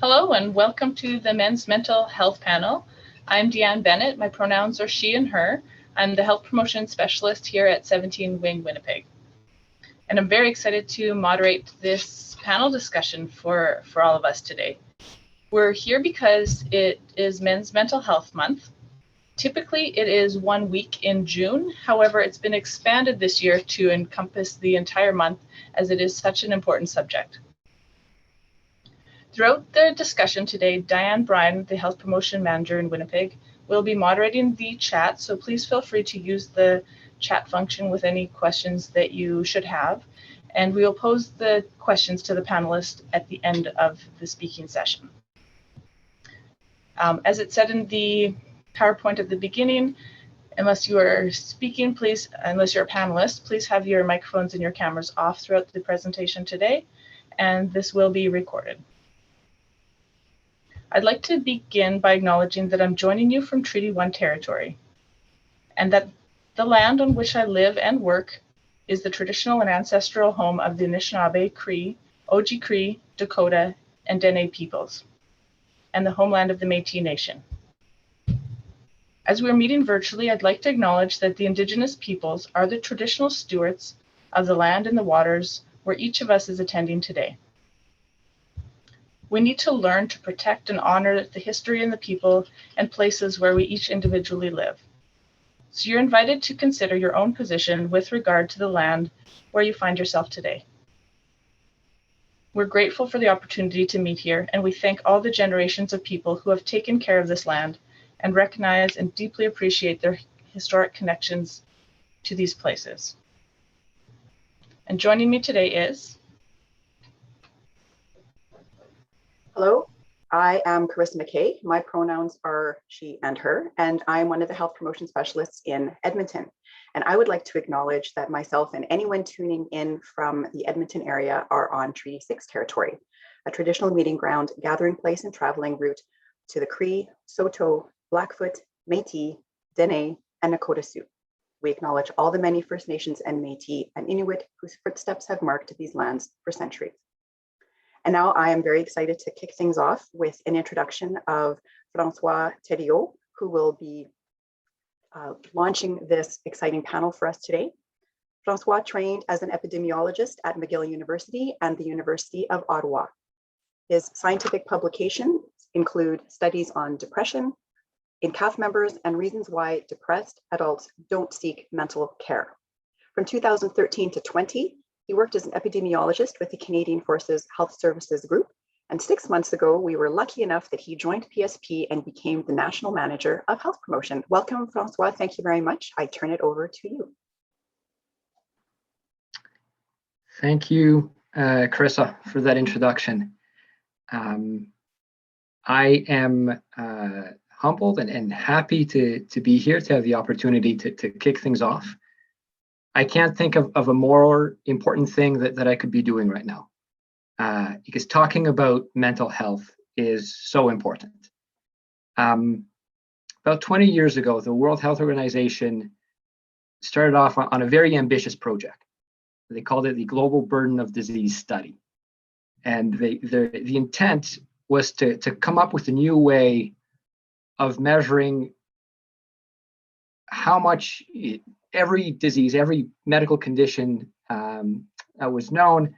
Hello and welcome to the Men's Mental Health Panel. I'm Deanne Bennett. My pronouns are she and her. I'm the Health Promotion Specialist here at 17 Wing Winnipeg. And I'm very excited to moderate this panel discussion for all of us today. We're here because it is Men's Mental Health Month. Typically, it is 1 week in June. However, it's been expanded this year to encompass the entire month as it is such an important subject. Throughout the discussion today, Diane Bryan, the Health Promotion Manager in Winnipeg, will be moderating the chat, so please feel free to use the chat function with any questions that you should have. And we will pose the questions to the panelists at the end of the speaking session. As it said in the PowerPoint at the beginning, unless you are speaking, unless you're a panelist, please have your microphones and your cameras off throughout the presentation today, and this will be recorded. I'd like to begin by acknowledging that I'm joining you from Treaty 1 territory, and that the land on which I live and work is the traditional and ancestral home of the Anishinaabe, Cree, Oji Cree, Dakota, and Dene peoples, and the homeland of the Métis Nation. As we're meeting virtually, I'd like to acknowledge that the Indigenous peoples are the traditional stewards of the land and the waters where each of us is attending today. We need to learn to protect and honor the history and the people and places where we each individually live. So you're invited to consider your own position with regard to the land where you find yourself today. We're grateful for the opportunity to meet here, and we thank all the generations of people who have taken care of this land and recognize and deeply appreciate their historic connections to these places. And joining me today is... Hello, I am Carissa McKay. My pronouns are she and her, and I'm one of the health promotion specialists in Edmonton. And I would like to acknowledge that myself and anyone tuning in from the Edmonton area are on Treaty 6 territory, a traditional meeting ground, gathering place, and traveling route to the Cree, Saulteaux, Blackfoot, Métis, Dene, and Nakota Sioux. We acknowledge all the many First Nations and Métis and Inuit whose footsteps have marked these lands for centuries. And now I am very excited to kick things off with an introduction of François Thériault, who will be launching this exciting panel for us today. François trained as an epidemiologist at McGill University and the University of Ottawa. His scientific publications include studies on depression in CAF members and reasons why depressed adults don't seek mental care. From 2013 to 20, he worked as an epidemiologist with the Canadian Forces Health Services Group, and 6 months ago, we were lucky enough that he joined PSP and became the National Manager of Health Promotion. Welcome, François. Thank you very much. I turn it over to you. Thank you, Carissa, for that introduction. I am humbled and happy to be here, to have the opportunity to kick things off. I can't think of a more important thing that I could be doing right now, because talking about mental health is so important. About 20 years ago, the World Health Organization started off on a very ambitious project. They called it the Global Burden of Disease Study. And the intent was to come up with a new way of measuring how much every disease, every medical condition that was known,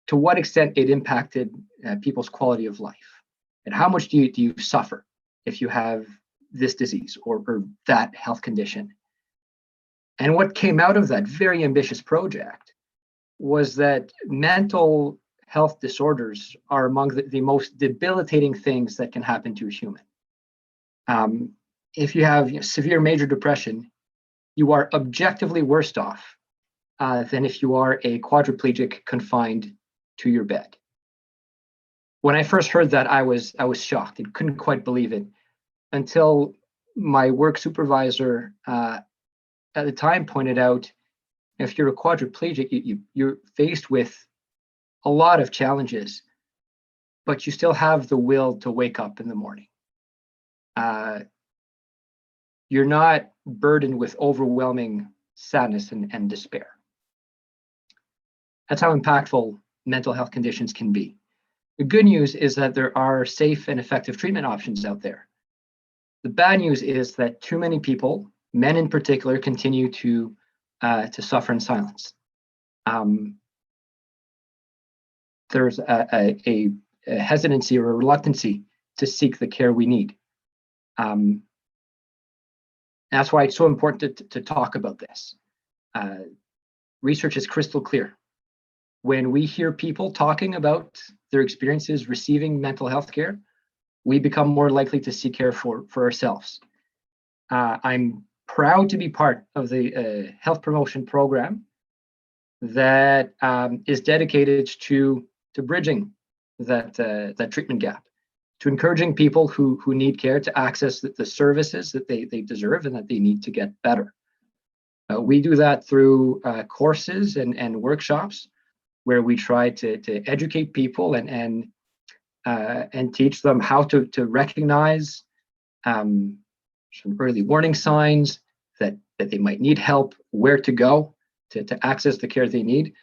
to what extent it impacted people's quality of life, and how much do you suffer if you have this disease or that health condition. And what came out of that very ambitious project was that mental health disorders are among the most debilitating things that can happen to a human. If you have severe major depression, you are objectively worse off than if you are a quadriplegic confined to your bed. When I first heard that, I was shocked and couldn't quite believe it, until my work supervisor at the time pointed out, if you're a quadriplegic, you're faced with a lot of challenges, but you still have the will to wake up in the morning. You're not burdened with overwhelming sadness and despair. That's how impactful mental health conditions can be. The good news is that there are safe and effective treatment options out there. The bad news is that too many people, men in particular, continue to suffer in silence. There's a hesitancy or a reluctancy to seek the care we need. That's why it's so important to talk about this. Research is crystal clear. When we hear people talking about their experiences receiving mental health care, we become more likely to seek care for ourselves. I'm proud to be part of the health promotion program that is dedicated to bridging that treatment gap, to encouraging people who need care to access the services that they deserve and that they need to get better. We do that through courses and workshops where we try to educate people and teach them how to recognize some early warning signs that they might need help, where to go to access the care they need.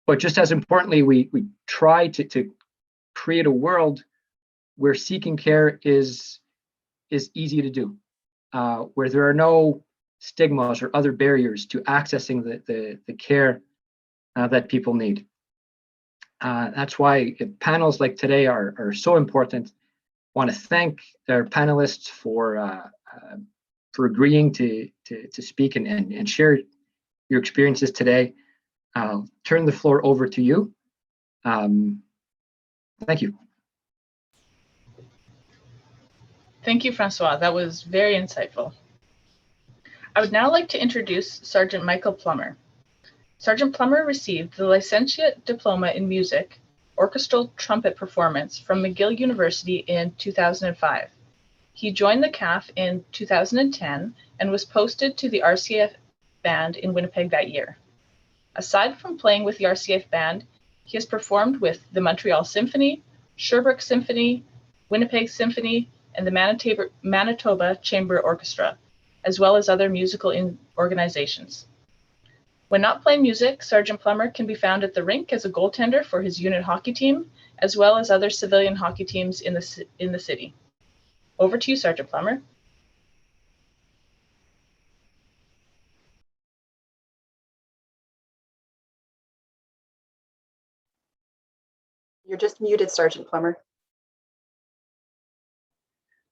But just as importantly, we try to create a world where seeking care is easy to do, where there are no stigmas or other barriers to accessing the care that people need. That's why panels like today are so important. I want to thank our panelists for agreeing to speak and share your experiences today. I'll turn the floor over to you. Thank you. Thank you, Francois. That was very insightful. I would now like to introduce Sergeant Michael Plummer. Sergeant Plummer received the Licentiate Diploma in Music, Orchestral Trumpet Performance from McGill University in 2005. He joined the CAF in 2010 and was posted to the RCF band in Winnipeg that year. Aside from playing with the RCF band, he has performed with the Montreal Symphony, Sherbrooke Symphony, Winnipeg Symphony, and the Manitoba Chamber Orchestra, as well as other musical organizations. When not playing music, Sergeant Plummer can be found at the rink as a goaltender for his unit hockey team, as well as other civilian hockey teams in the city. Over to you, Sergeant Plummer. You're just muted, Sergeant Plummer.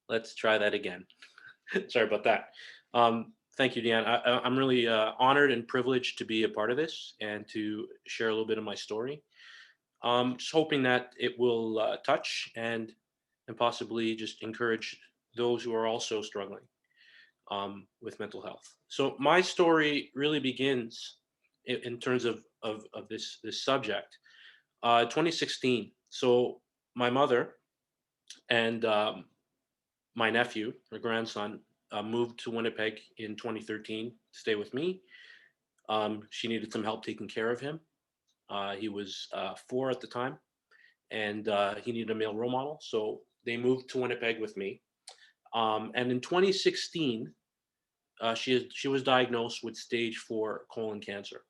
Let's try that again. Sorry about that. Thank you, Deanne. I'm really honored and privileged to be a part of this and to share a little bit of my story. Just hoping that it will touch and possibly just encourage those who are also struggling with mental health. So my story really begins in terms of this subject. 2016. So my mother and my nephew, her grandson, moved to Winnipeg in 2013 to stay with me. She needed some help taking care of him. He was 4 at the time, and he needed a male role model. So they moved to Winnipeg with me. And in 2016, she was diagnosed with stage 4 colon cancer,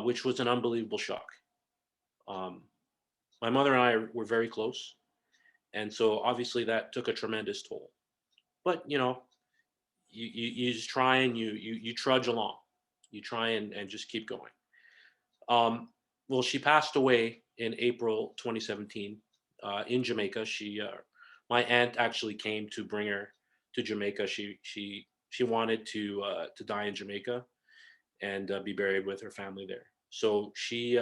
which was an unbelievable shock. My mother and I were very close. And so obviously that took a tremendous toll. But, you know, you just try and you trudge along. You try and just keep going. Well, she passed away in April 2017 in Jamaica. My aunt actually came to bring her to Jamaica. She wanted to die in Jamaica and be buried with her family there. So she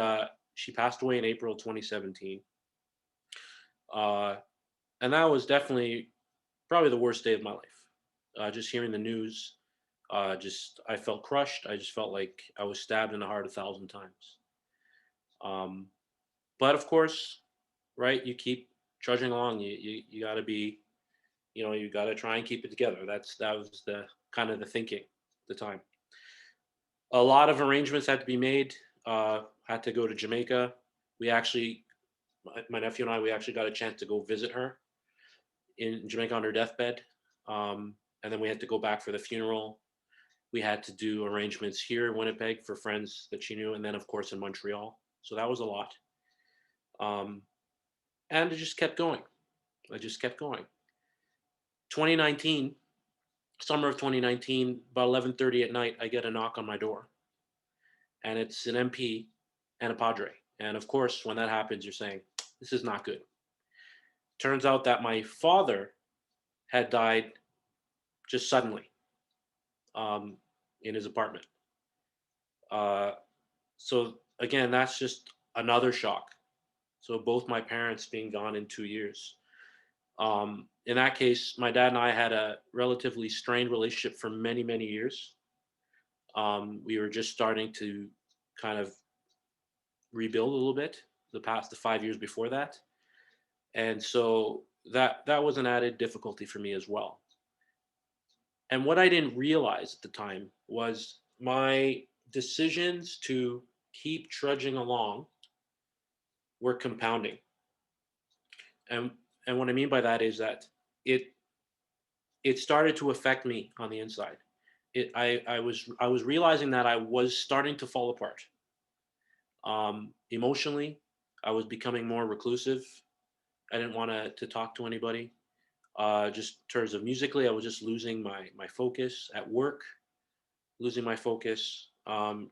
passed away in April 2017. And that was definitely probably the worst day of my life. Just hearing the news, I felt crushed. I just felt like I was stabbed in the heart 1,000 times. But of course, right, you keep trudging along. You got to be, you got to try and keep it together. That was the kind of the thinking at the time. A lot of arrangements had to be made. Had to go to Jamaica. My nephew and I, we actually got a chance to go visit her in Jamaica on her deathbed. And then we had to go back for the funeral. We had to do arrangements here in Winnipeg for friends that she knew. And then of course in Montreal. So that was a lot. And I just kept going. 2019, summer of 2019, about 11:30 at night, I get a knock on my door, and it's an MP and a Padre. And of course, when that happens, you're saying, this is not good. Turns out that my father had died just suddenly, um, in his apartment. Uh, so again, that's just another shock. So both my parents being gone in 2 years. In that case, my dad and I had a relatively strained relationship for many, many years. We were just starting to kind of rebuild a little bit the 5 years before that, and so that was an added difficulty for me as well. And what I didn't realize at the time was my decisions to keep trudging along were compounding. And and what I mean by that is that it it started to affect me on the inside. I was realizing that I was starting to fall apart. Emotionally, I was becoming more reclusive. I didn't want to talk to anybody. Just in terms of musically, I was just losing my focus at work, losing my focus,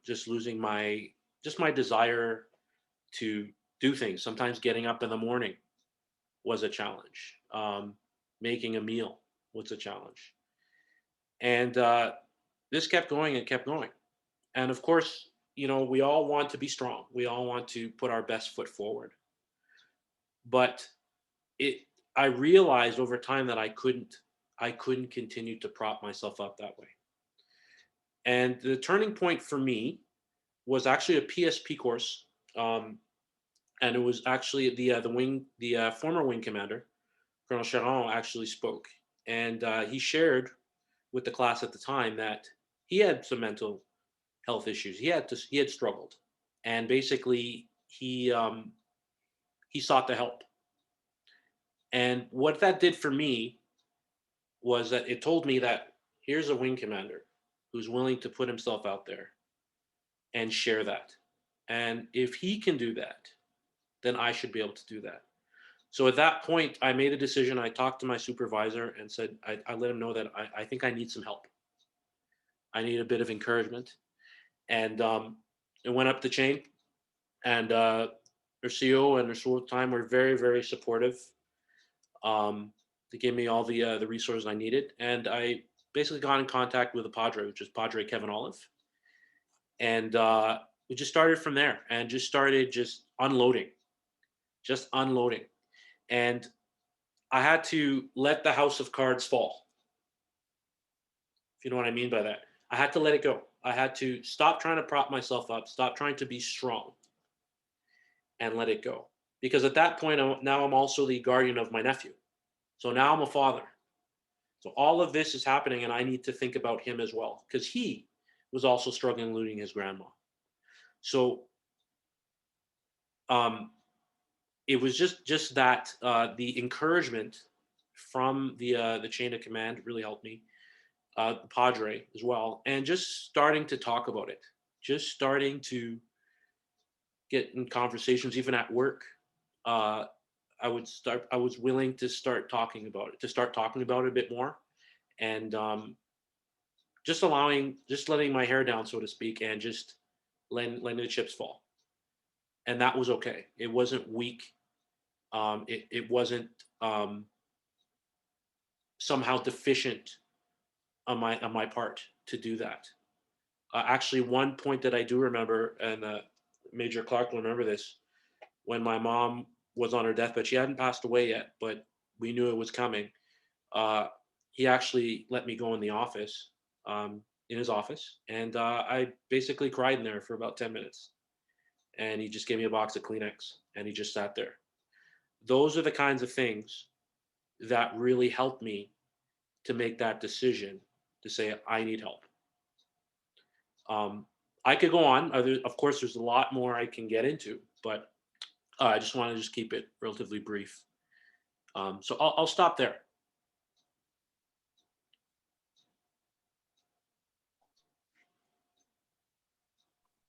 just losing my desire to do things. Sometimes getting up in the morning was a challenge. Making a meal was a challenge, and this kept going and kept going. And of course, we all want to be strong. We all want to put our best foot forward. But it I realized over time that I couldn't continue to prop myself up that way. And the turning point for me was actually a PSP course, and it was actually the former wing commander, Colonel Charon, actually spoke, and he shared with the class at the time that he had some mental health issues. He had struggled, and basically he sought the help. And what that did for me was that it told me that here's a wing commander who's willing to put himself out there and share that. And if he can do that, then I should be able to do that. So at that point, I made a decision. I talked to my supervisor and said, I let him know that I think I need some help. I need a bit of encouragement. And it went up the chain. And their CO and their SWO at the time were very, very supportive. They gave me all the resources I needed. And I basically got in contact with a Padre, which is Padre Kevin Olive. And we just started from there and just started just unloading. And I had to let the house of cards fall, if you know what I mean by that. I had to let it go. I had to stop trying to prop myself up, stop trying to be strong, and let it go. Because at that point, now I'm also the guardian of my nephew. So now I'm a father. So all of this is happening, and I need to think about him as well, because he was also struggling losing his grandma. So um, it was just that the encouragement from the chain of command really helped me, the Padre as well, and just starting to talk about it, just starting to get in conversations, even at work. Uh, I was willing to start talking about it, a bit more, and just letting my hair down, so to speak, and just letting the chips fall. And that was okay. It wasn't weak. It wasn't um, somehow deficient on my part to do that. Actually, one point that I do remember, and Major Clark will remember this, when my mom was on her deathbed. She hadn't passed away yet, but we knew it was coming. Uh, he actually let me go in the office, in his office, and I basically cried in there for about 10 minutes. And he just gave me a box of Kleenex, and he just sat there. Those are the kinds of things that really helped me to make that decision to say, I need help. Um, I could go on. Of course, there's a lot more I can get into, but I just want to just keep it relatively brief. So I'll stop there.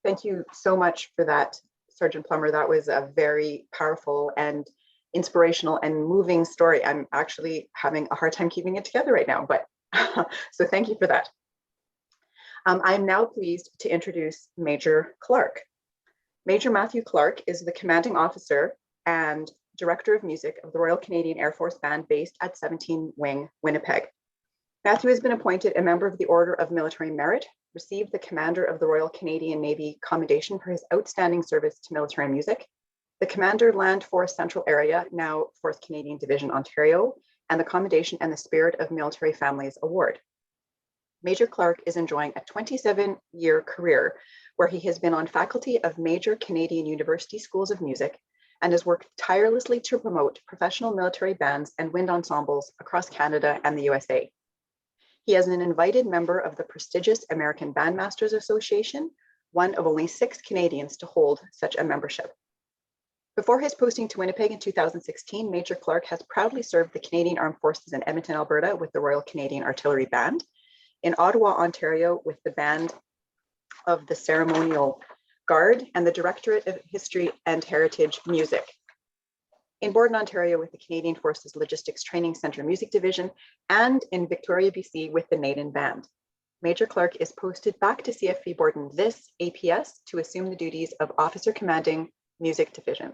Thank you so much for that, Sergeant Plummer. That was a very powerful and inspirational and moving story. I'm actually having a hard time keeping it together right now, but so thank you for that. I'm now pleased to introduce Major Clark. Major Matthew Clark is the commanding officer and director of music of the Royal Canadian Air Force Band based at 17 Wing, Winnipeg. Matthew has been appointed a member of the Order of Military Merit, received the Commander of the Royal Canadian Navy Commendation for his outstanding service to military music, the Commander Land Force Central Area, now 4th Canadian Division, Ontario, and the Commendation and the Spirit of Military Families Award. Major Clark is enjoying a 27-year career where he has been on faculty of major Canadian university schools of music and has worked tirelessly to promote professional military bands and wind ensembles across Canada and the USA. He is an invited member of the prestigious American Bandmasters Association, one of only 6 Canadians to hold such a membership. Before his posting to Winnipeg in 2016, Major Clark has proudly served the Canadian Armed Forces in Edmonton, Alberta with the Royal Canadian Artillery Band, in Ottawa, Ontario with the Band of the Ceremonial Guard and the Directorate of History and Heritage Music, in Borden, Ontario with the Canadian Forces Logistics Training Centre Music Division, and in Victoria, BC with the Naden Band. Major Clark is posted back to CFB Borden this APS to assume the duties of Officer Commanding Music Division.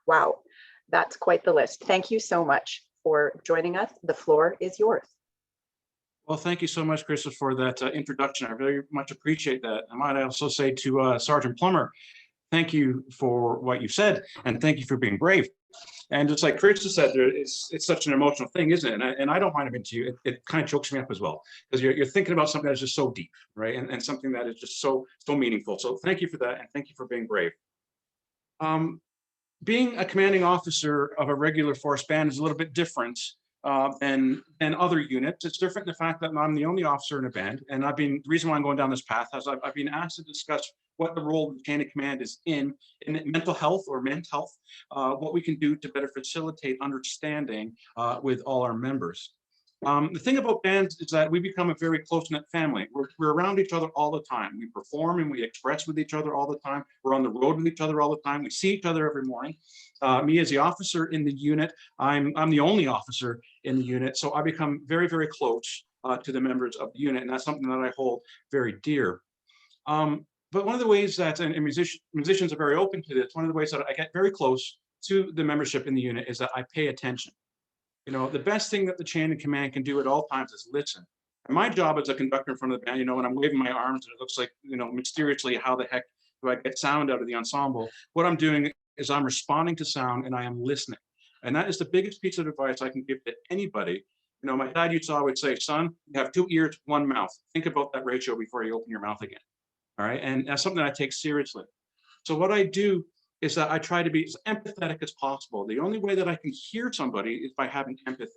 Wow, that's quite the list. Thank you so much for joining us. The floor is yours. Well, thank you so much, Krista, for that introduction. I very much appreciate that. I might also say to Sergeant Plummer, thank you for what you said, and thank you for being brave. And just like Krista said, it's such an emotional thing, isn't it? And I don't mind admitting to you, it kind of chokes me up as well, because you're thinking about something that's just so deep, right? And something that is just so meaningful. So thank you for that, and thank you for being brave. Being a commanding officer of a regular force band is a little bit different than other units. It's different in the fact that I'm the only officer in a band, and the reason why I'm going down this path is I've been asked to discuss what the role of the chain of command is in mental health or men's health, what we can do to better facilitate understanding with all our members. The thing about bands is that we become a very close-knit family. We're around each other all the time. We perform and we express with each other all the time. We're on the road with each other all the time. We see each other every morning. Me as the officer in the unit, I'm the only officer in the unit, so I become very, very close to the members of the unit, and that's something that I hold very dear. But one of the ways that, and musicians are very open to this, one of the ways that I get very close to the membership in the unit is that I pay attention. You know, the best thing that the chain of command can do at all times is listen. And my job as a conductor in front of the band, you know, when I'm waving my arms and it looks like, you know, mysteriously, how the heck do I get sound out of the ensemble? What I'm doing is I'm responding to sound and I am listening. And that is the biggest piece of advice I can give to anybody. You know, my dad used to always say, son, you have 2 ears, 1 mouth. Think about that ratio before you open your mouth again. All right. And that's something I take seriously. So what I do is that I try to be as empathetic as possible. The only way that I can hear somebody is by having empathy.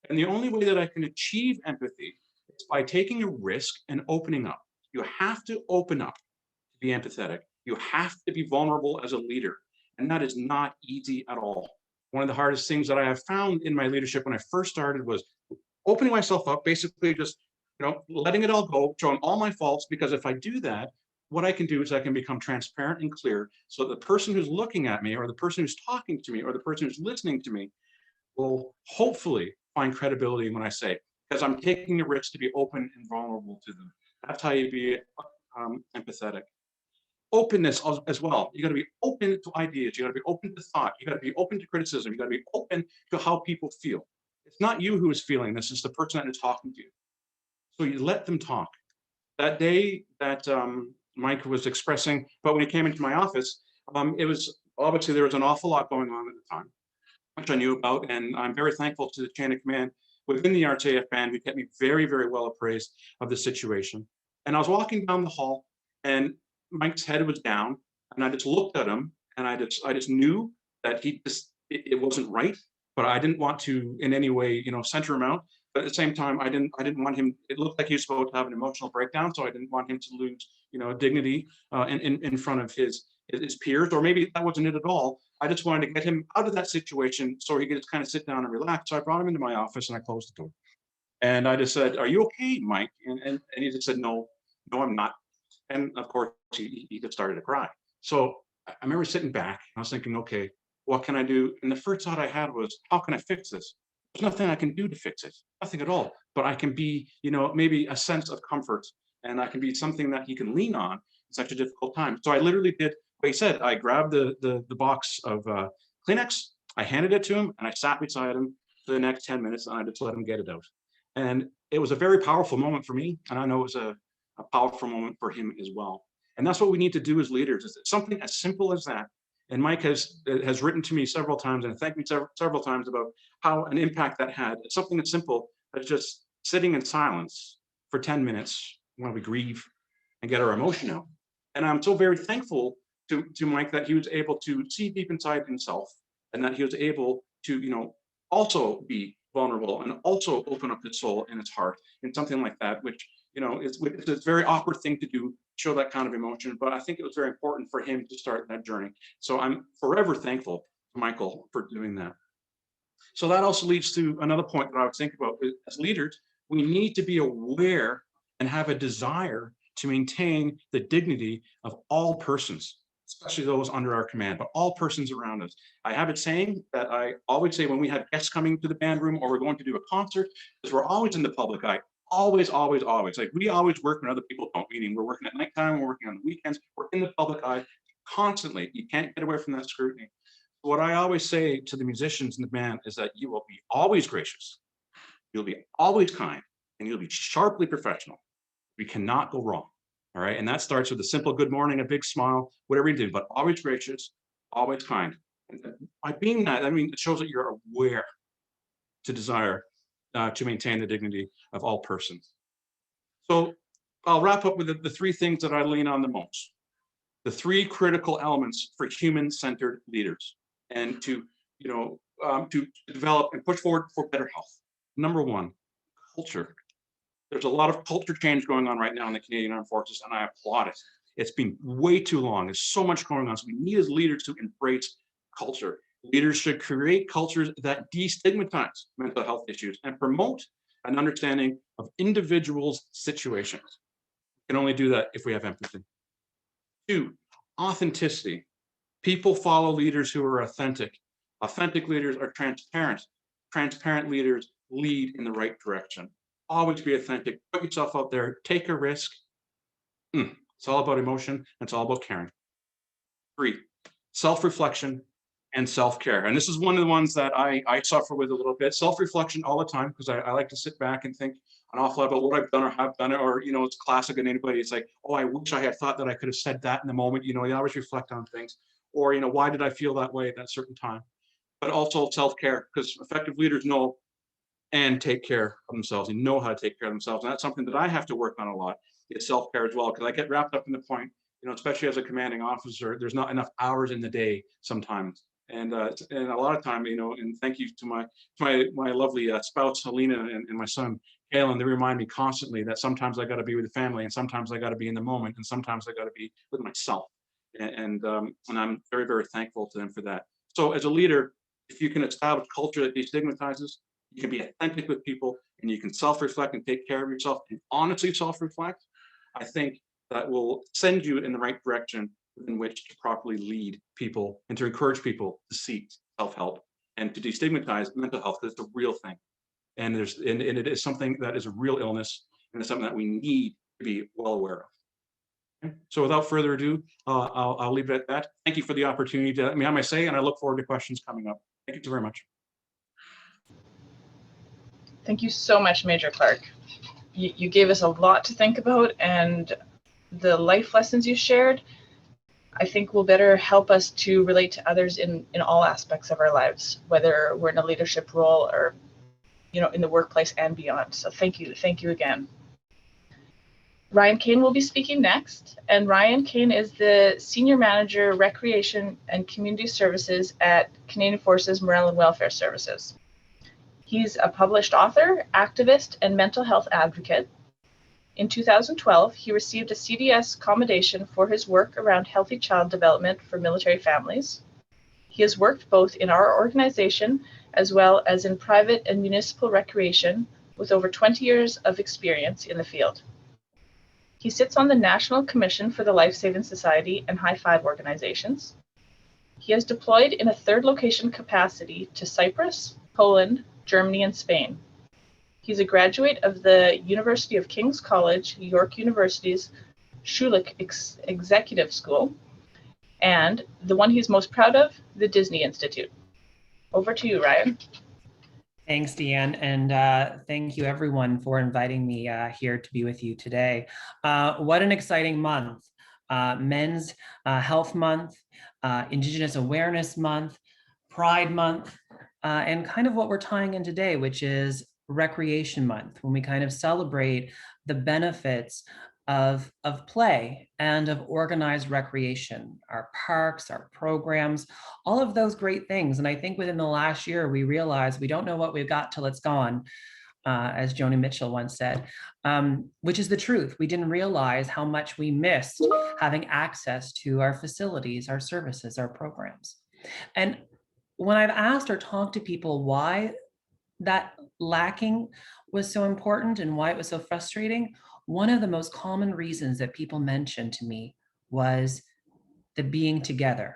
And the only way that I can achieve empathy is by taking a risk and opening up. You have to open up to be empathetic. You have to be vulnerable as a leader. And that is not easy at all. One of the hardest things that I have found in my leadership when I first started was opening myself up, basically just, you know, letting it all go, showing all my faults, because if I do that, what I can do is I can become transparent and clear so that the person who's looking at me or the person who's talking to me or the person who's listening to me will hopefully find credibility in what I say, because I'm taking the risk to be open and vulnerable to them. That's how you be empathetic. Openness as well. You got to be open to ideas. You got to be open to thought. You got to be open to criticism. You got to be open to how people feel. It's not you who is feeling this, it's the person that is talking to you. So you let them talk. That day that Mike was expressing, but when he came into my office, it was obviously there was an awful lot going on at the time, which I knew about, and I'm very thankful to the chain of command within the RTF band who kept me very, very well appraised of the situation. And I was walking down the hall, and Mike's head was down, and I just looked at him, and I just knew that it wasn't right, but I didn't want to in any way, you know, center him out. But at the same time, I didn't want him. It looked like he was supposed to have an emotional breakdown, so I didn't want him to lose, you know, dignity in front of his peers, or maybe that wasn't it at all. I just wanted to get him out of that situation so he could just kind of sit down and relax. So I brought him into my office and I closed the door. And I just said, "Are you okay, Mike?" And he just said, "No, I'm not." And of course, he just started to cry. So I remember sitting back. I was thinking, okay, What can I do? And the first thought I had was, how can I fix this? There's nothing I can do to fix it, nothing at all. But I can be, maybe a sense of comfort, and I can be something that he can lean on in such a difficult time. So I literally did what he said. I grabbed the box of Kleenex, I handed it to him, and I sat beside him for the next 10 minutes, and I just let him get it out. And it was a very powerful moment for me, and I know it was a powerful moment for him as well. And that's what we need to do as leaders, is something as simple as that. And Mike has written to me several times and thanked me several times about how an impact that had. It's something as simple as just sitting in silence for 10 minutes while we grieve and get our emotion out. And I'm so very thankful to Mike that he was able to see deep inside himself, and that he was able to, also be vulnerable and also open up his soul and his heart in something like that, which, it's a very awkward thing to do, show that kind of emotion. But I think it was very important for him to start that journey. So I'm forever thankful to Michael for doing that. So that also leads to another point that I was thinking about. As leaders, we need to be aware and have a desire to maintain the dignity of all persons, especially those under our command, but all persons around us. I have a saying that I always say when we have guests coming to the band room or we're going to do a concert, is we're always in the public eye. Always, always, always. Like, we always work when other people don't, meaning we're working at nighttime, we're working on the weekends, we're in the public eye constantly. You can't get away from that scrutiny. What I always say to the musicians in the band is that you will be always gracious, you'll be always kind, and you'll be sharply professional. We cannot go wrong. All right. And that starts with a simple good morning, a big smile, whatever you do, but always gracious, always kind. And by being that, it shows that you're aware to desire to maintain the dignity of all persons. So I'll wrap up with the three things that I lean on the most. The three critical elements for human-centered leaders, and to develop and push forward for better health. Number one, culture. There's a lot of culture change going on right now in the Canadian Armed Forces, and I applaud it. It's been way too long. There's so much going on. So we need as leaders to embrace culture. Leaders should create cultures that destigmatize mental health issues and promote an understanding of individuals' situations. We can only do that if we have empathy. Two, authenticity. People follow leaders who are authentic. Authentic leaders are transparent. Transparent leaders lead in the right direction. Always be authentic, put yourself out there, take a risk. It's all about emotion, and it's all about caring. Three, self-reflection and self-care. And this is one of the ones that I suffer with a little bit. Self-reflection all the time, because I like to sit back and think an awful lot about what I've done or have done, or, it's classic in anybody. It's like, oh, I wish I had thought that I could have said that in the moment. You always reflect on things. Or, why did I feel that way at that certain time? But also self-care, because effective leaders know and take care of themselves. They know how to take care of themselves. And that's something that I have to work on a lot, is self-care as well, because I get wrapped up in the point, especially as a commanding officer, there's not enough hours in the day sometimes. And a lot of time, and thank you to my lovely spouse, Helena, and my son, Kalen, they remind me constantly that sometimes I got to be with the family, and sometimes I got to be in the moment, and sometimes I got to be with myself. And I'm very, very thankful to them for that. So as a leader, if you can establish culture that destigmatizes, you can be authentic with people, and you can self-reflect and take care of yourself and honestly self-reflect, I think that will send you in the right direction in which to properly lead people and to encourage people to seek self-help and to destigmatize mental health, because it's a real thing. And it is something that is a real illness, and it's something that we need to be well aware of. Okay? So without further ado, I'll leave it at that. Thank you for the opportunity to let me have my say, and I look forward to questions coming up. Thank you very much. Thank you so much, Major Clark. You gave us a lot to think about, and the life lessons you shared, I think, will better help us to relate to others in all aspects of our lives, whether we're in a leadership role or, in the workplace and beyond. So thank you again. Ryan Kane will be speaking next, and Ryan Kane is the Senior Manager, Recreation and Community Services at Canadian Forces Morale and Welfare Services. He's a published author, activist, and mental health advocate. In 2012, he received a CDS commendation for his work around healthy child development for military families. He has worked both in our organization as well as in private and municipal recreation, with over 20 years of experience in the field. He sits on the National Commission for the Life Saving Society and High Five organizations. He has deployed in a third location capacity to Cyprus, Poland, Germany, and Spain. He's a graduate of the University of King's College, York University's Schulich Executive School, and the one he's most proud of, the Disney Institute. Over to you, Ryan. Thanks, Deanne, and thank you everyone for inviting me here to be with you today. What an exciting month. Men's Health Month, Indigenous Awareness Month, Pride Month, and kind of what we're tying in today, which is Recreation Month, when we kind of celebrate the benefits of play and of organized recreation, our parks, our programs, all of those great things. And I think within the last year, we realized we don't know what we've got till it's gone, as Joni Mitchell once said, which is the truth. We didn't realize how much we missed having access to our facilities, our services, our programs. And when I've asked or talked to people why that lacking was so important and why it was so frustrating, one of the most common reasons that people mentioned to me was the being together,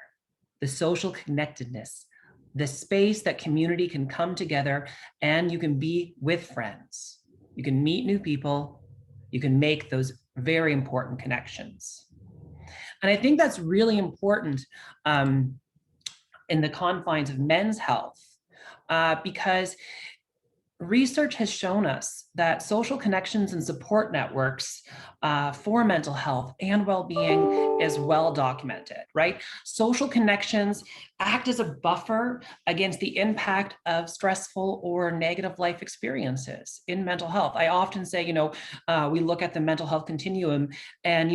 the social connectedness, the space that community can come together and you can be with friends. You can meet new people, you can make those very important connections. And I think that's really important in the confines of men's health, because research has shown us that social connections and support networks for mental health and well-being is well documented, right? Social connections act as a buffer against the impact of stressful or negative life experiences in mental health. I often say, we look at the mental health continuum and,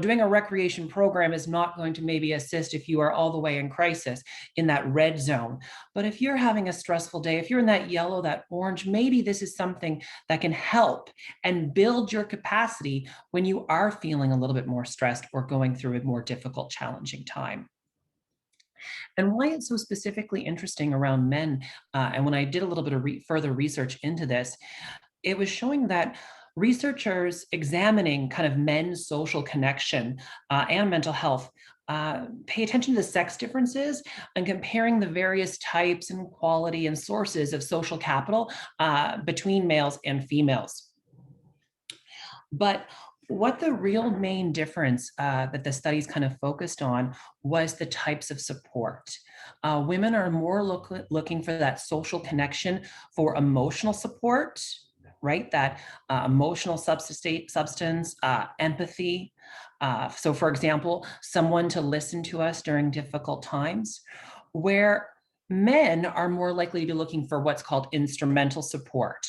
doing a recreation program is not going to maybe assist if you are all the way in crisis in that red zone. But if you're having a stressful day, if you're in that yellow, that orange, maybe this is something that can help and build your capacity when you are feeling a little bit more stressed or going through a more difficult, challenging time. And why it's so specifically interesting around men, and when I did a little bit of further research into this, it was showing that researchers examining kind of men's social connection and mental health pay attention to the sex differences and comparing the various types and quality and sources of social capital between males and females. But what the real main difference that the studies kind of focused on was the types of support. Women are more looking for that social connection for emotional support, right? That emotional substance, empathy. So for example, someone to listen to us during difficult times, where men are more likely to be looking for what's called instrumental support,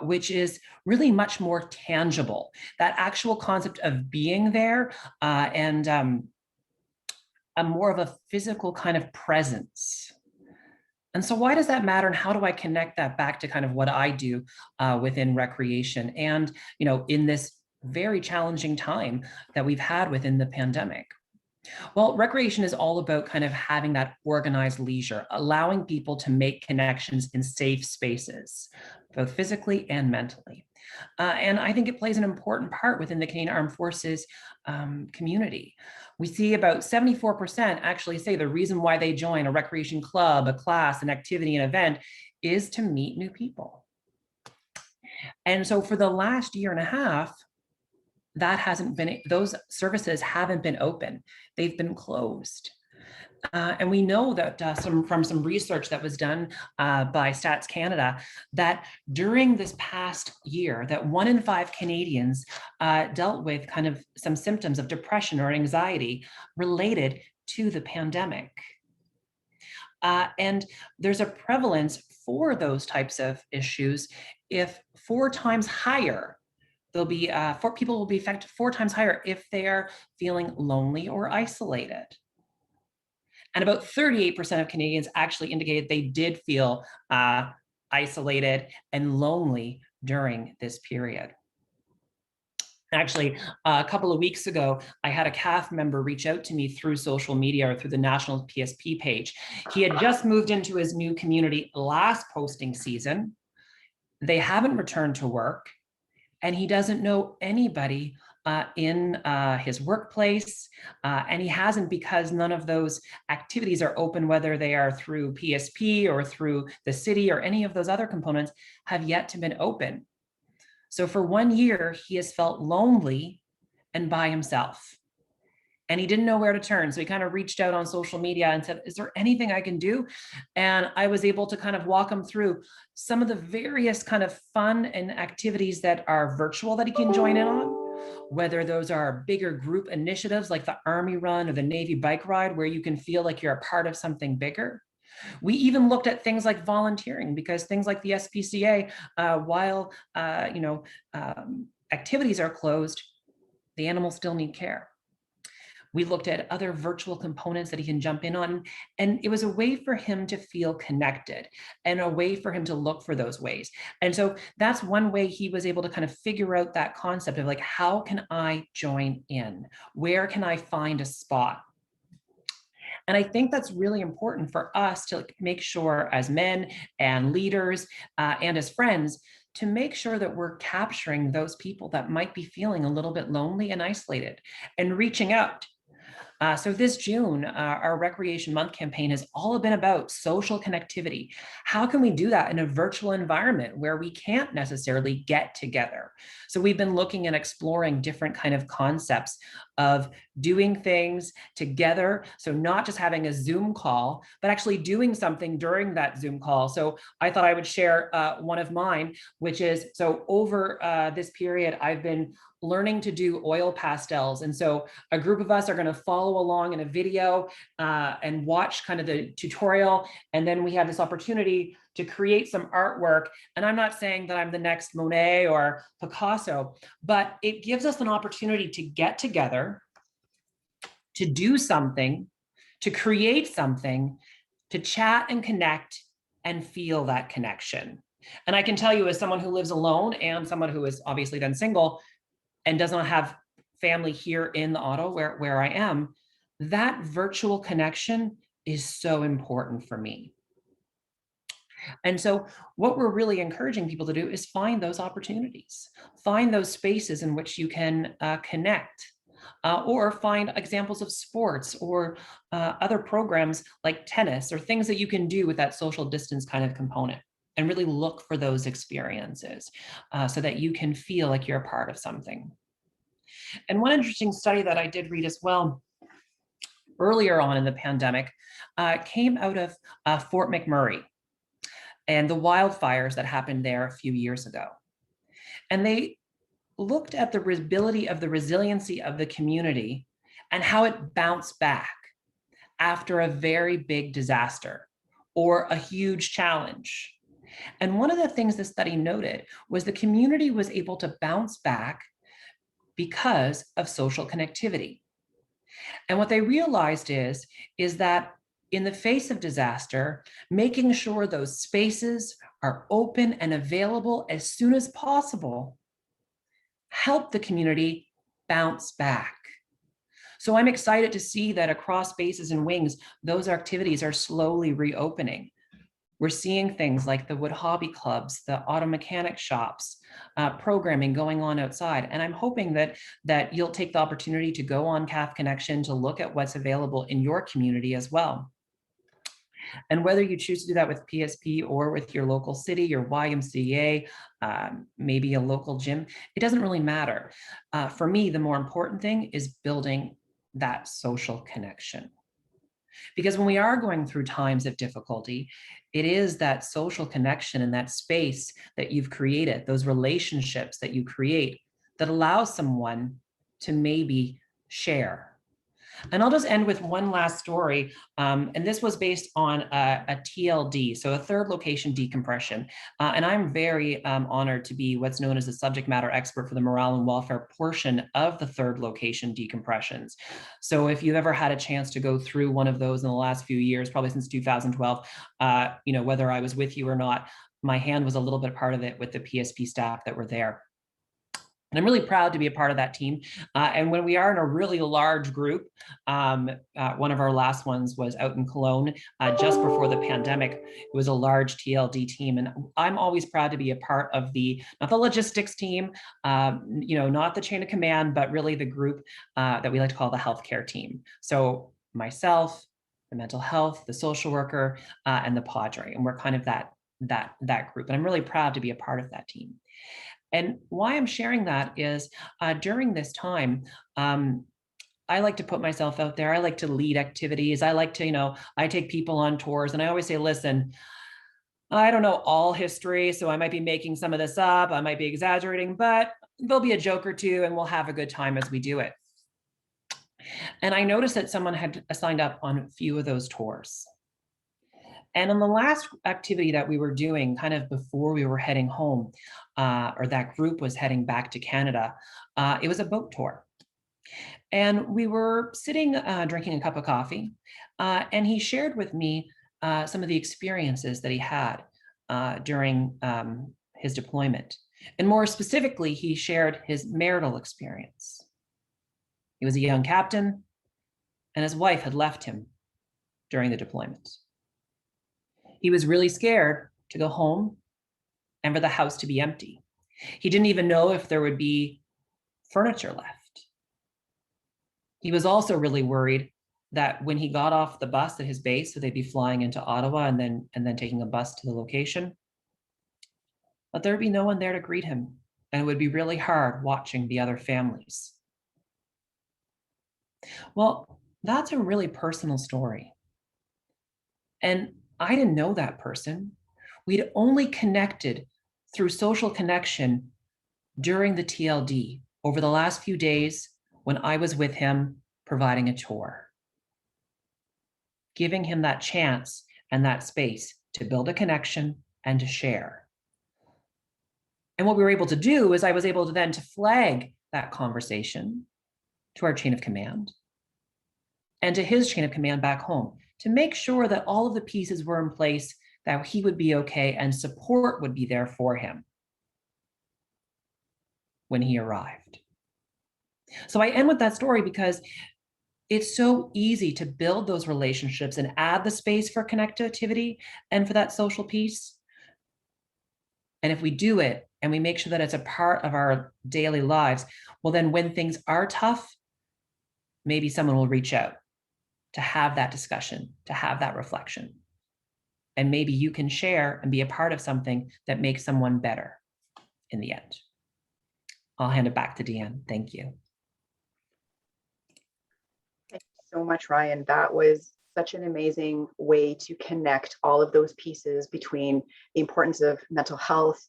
which is really much more tangible. That actual concept of being there and a more of a physical kind of presence. And so why does that matter? And how do I connect that back to kind of what I do within recreation and, in this very challenging time that we've had within the pandemic? Well, recreation is all about kind of having that organized leisure, allowing people to make connections in safe spaces, both physically and mentally. And I think it plays an important part within the Canadian Armed Forces community. We see about 74% actually say the reason why they join a recreation club, a class, an activity, an event is to meet new people. And so for the last year and a half, those services haven't been open. They've been closed. And we know that from some research that was done by Stats Canada, that during this past year, that 1 in 5 Canadians dealt with kind of some symptoms of depression or anxiety related to the pandemic. And there's a prevalence for those types of issues if 4 times higher. People will be affected 4 times higher if they are feeling lonely or isolated. And about 38% of Canadians actually indicated they did feel isolated and lonely during this period. Actually, a couple of weeks ago, I had a CAF member reach out to me through social media or through the national PSP page. He had just moved into his new community last posting season. They haven't returned to work, and he doesn't know anybody in his workplace, and he hasn't because none of those activities are open, whether they are through PSP or through the city or any of those other components have yet to been open. So for 1 year, he has felt lonely and by himself. And he didn't know where to turn. So he kind of reached out on social media and said, is there anything I can do? And I was able to kind of walk him through some of the various kind of fun and activities that are virtual that he can join in on, whether those are bigger group initiatives like the Army Run or the Navy Bike Ride, where you can feel like you're a part of something bigger. We even looked at things like volunteering, because things like the SPCA, while activities are closed, the animals still need care. We looked at other virtual components that he can jump in on, and it was a way for him to feel connected and a way for him to look for those ways. And so that's one way he was able to kind of figure out that concept of like, how can I join in? Where can I find a spot? And I think that's really important for us to make sure as men and leaders and as friends, to make sure that we're capturing those people that might be feeling a little bit lonely and isolated and reaching out. So this June, our Recreation Month campaign has all been about social connectivity. How can we do that in a virtual environment where we can't necessarily get together? So we've been looking and exploring different kind of concepts of doing things together. So not just having a Zoom call, but actually doing something during that Zoom call. So I thought I would share one of mine, which is, so over this period, I've been learning to do oil pastels. And so a group of us are going to follow along in a video and watch kind of the tutorial. And then we have this opportunity to create some artwork. And I'm not saying that I'm the next Monet or Picasso, but it gives us an opportunity to get together, to do something, to create something, to chat and connect and feel that connection. And I can tell you, as someone who lives alone and someone who is obviously then single and does not have family here in the Ottawa where I am, that virtual connection is so important for me. And so what we're really encouraging people to do is find those opportunities, find those spaces in which you can connect, or find examples of sports or other programs like tennis or things that you can do with that social distance kind of component, and really look for those experiences so that you can feel like you're a part of something. And one interesting study that I did read as well earlier on in the pandemic came out of Fort McMurray and the wildfires that happened there a few years ago. And they looked at the ability of the resiliency of the community and how it bounced back after a very big disaster or a huge challenge. And one of the things the study noted was the community was able to bounce back because of social connectivity. And what they realized is that in the face of disaster, making sure those spaces are open and available as soon as possible help the community bounce back. So I'm excited to see that across Bases and Wings, those activities are slowly reopening. We're seeing things like the wood hobby clubs, the auto mechanic shops, programming going on outside. And I'm hoping that you'll take the opportunity to go on CAF Connection to look at what's available in your community as well. And whether you choose to do that with PSP or with your local city, your YMCA, maybe a local gym, it doesn't really matter. For me, the more important thing is building that social connection. Because when we are going through times of difficulty, it is that social connection and that space that you've created, those relationships that you create, that allows someone to maybe share. And I'll just end with one last story. And this was based on a TLD, so a third location decompression. And I'm very honored to be what's known as a subject matter expert for the morale and welfare portion of the third location decompressions. So if you've ever had a chance to go through one of those in the last few years, probably since 2012, whether I was with you or not, my hand was a little bit part of it with the PSP staff that were there. And I'm really proud to be a part of that team. And when we are in a really large group, one of our last ones was out in Cologne just before the pandemic. It was a large TLD team. And I'm always proud to be a part of not the logistics team, not the chain of command, but really the group that we like to call the healthcare team. So myself, the mental health, the social worker, and the Padre. And we're kind of that group. And I'm really proud to be a part of that team. And why I'm sharing that is during this time, I like to put myself out there. I like to lead activities. I like to, I take people on tours, and I always say, listen, I don't know all history, so I might be making some of this up. I might be exaggerating, but there'll be a joke or two and we'll have a good time as we do it. And I noticed that someone had signed up on a few of those tours. And on the last activity that we were doing, kind of before we were heading home, or that group was heading back to Canada, it was a boat tour. And we were sitting, drinking a cup of coffee, and he shared with me some of the experiences that he had during his deployment. And more specifically, he shared his marital experience. He was a young captain, and his wife had left him during the deployment. He was really scared to go home and for the house to be empty. He didn't even know if there would be furniture left. He was also really worried that when he got off the bus at his base, so they'd be flying into Ottawa and then taking a bus to the location, but there'd be no one there to greet him, and it would be really hard watching the other families. Well, that's a really personal story. And I didn't know that person. We'd only connected through social connection during the TLD over the last few days when I was with him providing a tour, giving him that chance and that space to build a connection and to share. And what we were able to do is I was able to then to flag that conversation to our chain of command and to his chain of command back home, to make sure that all of the pieces were in place, that he would be okay and support would be there for him when he arrived. So I end with that story because it's so easy to build those relationships and add the space for connectivity and for that social piece. And if we do it and we make sure that it's a part of our daily lives, well, then when things are tough, maybe someone will reach out to have that discussion, to have that reflection. And maybe you can share and be a part of something that makes someone better in the end. I'll hand it back to Deanne. Thank you. Thank you so much, Ryan. That was such an amazing way to connect all of those pieces between the importance of mental health,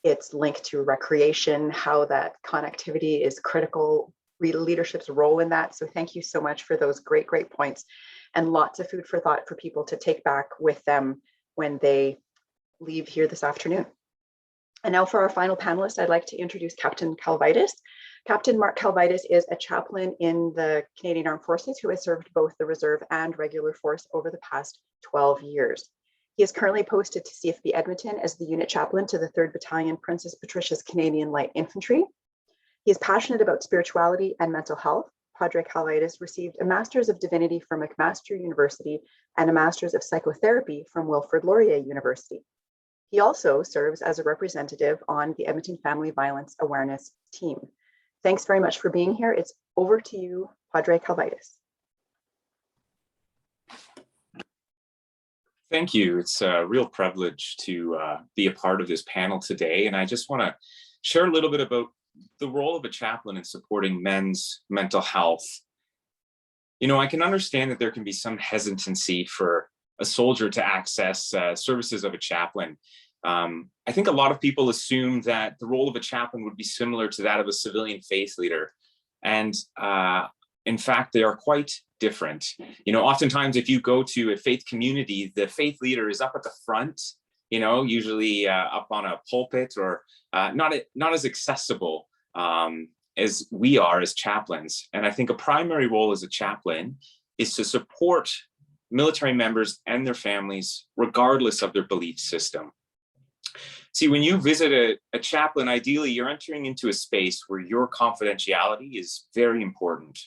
its link to recreation, how that connectivity is critical, leadership's role in that. So thank you so much for those great points, and lots of food for thought for people to take back with them when they leave here this afternoon. And now for our final panelist, I'd like to introduce Captain Calvitis. Captain Mark Calvitis is a chaplain in the Canadian Armed Forces who has served both the reserve and regular force over the past 12 years. He is currently posted to CFB Edmonton as the unit chaplain to the 3rd Battalion Princess Patricia's Canadian Light Infantry. He is passionate about spirituality and mental health. Padre Calvitis received a Master's of Divinity from McMaster University and a Master's of Psychotherapy from Wilfrid Laurier University. He also serves as a representative on the Edmonton Family Violence Awareness Team. Thanks very much for being here. It's over to you, Padre Calvitis. Thank you. It's a real privilege to be a part of this panel today. And I just want to share a little bit about the role of a chaplain in supporting men's mental health. You know, I can understand that there can be some hesitancy for a soldier to access services of a chaplain. I think a lot of people assume that the role of a chaplain would be similar to that of a civilian faith leader. And in fact, they are quite different. You know, oftentimes if you go to a faith community, the faith leader is up at the front, you know, usually up on a pulpit, or not as accessible as we are as chaplains. And I think a primary role as a chaplain is to support military members and their families, regardless of their belief system. See, when you visit a chaplain, ideally you're entering into a space where your confidentiality is very important.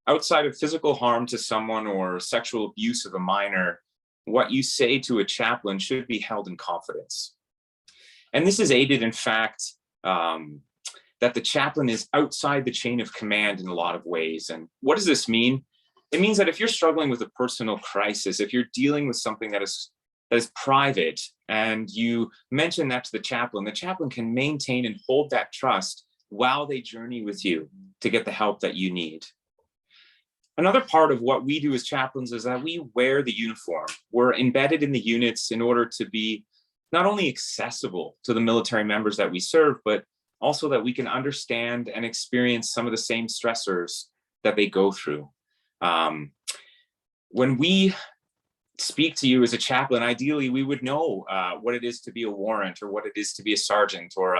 Outside of physical harm to someone or sexual abuse of a minor, what you say to a chaplain should be held in confidence. And this is aided, in fact, that the chaplain is outside the chain of command in a lot of ways. And what does this mean? It means that if you're struggling with a personal crisis, if you're dealing with something that is private, and you mention that to the chaplain can maintain and hold that trust while they journey with you to get the help that you need. Another part of what we do as chaplains is that we wear the uniform. We're embedded in the units in order to be not only accessible to the military members that we serve, but also that we can understand and experience some of the same stressors that they go through. When we speak to you as a chaplain, ideally we would know what it is to be a warrant, or what it is to be a sergeant, or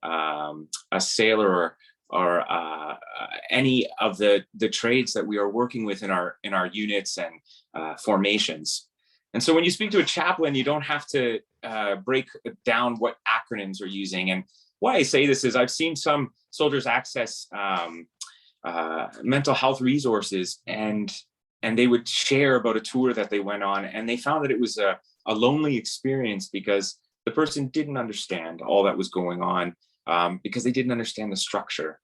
a sailor, or any of the trades that we are working with in our units and formations. And so when you speak to a chaplain, you don't have to break down what acronyms are using. And why I say this is I've seen some soldiers access mental health resources, and they would share about a tour that they went on, and they found that it was a lonely experience because the person didn't understand all that was going on, because they didn't understand the structure.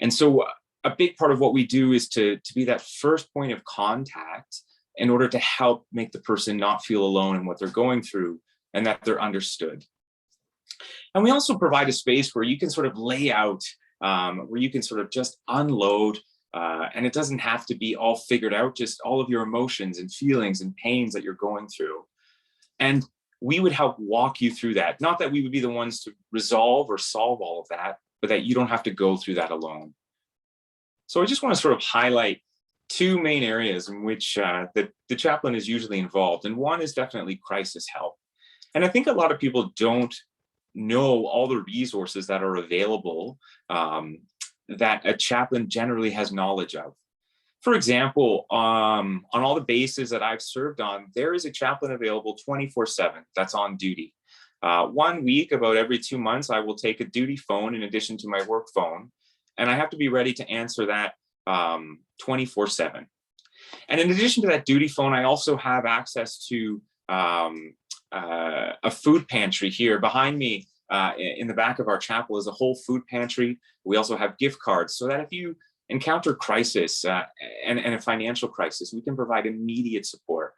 And so a big part of what we do is to be that first point of contact in order to help make the person not feel alone in what they're going through, and that they're understood. And we also provide a space where you can sort of lay out, where you can sort of just unload, and it doesn't have to be all figured out, just all of your emotions and feelings and pains that you're going through. And we would help walk you through that. Not that we would be the ones to resolve or solve all of that, but that you don't have to go through that alone. So I just want to sort of highlight two main areas in which the chaplain is usually involved. And one is definitely crisis help. And I think a lot of people don't know all the resources that are available that a chaplain generally has knowledge of. For example, on all the bases that I've served on, there is a chaplain available 24/7 that's on duty. 1 week, about every 2 months, I will take a duty phone in addition to my work phone, and I have to be ready to answer that 24/7. And in addition to that duty phone, I also have access to a food pantry here behind me. In the back of our chapel is a whole food pantry. We also have gift cards, so that if you encounter crisis and a financial crisis, we can provide immediate support.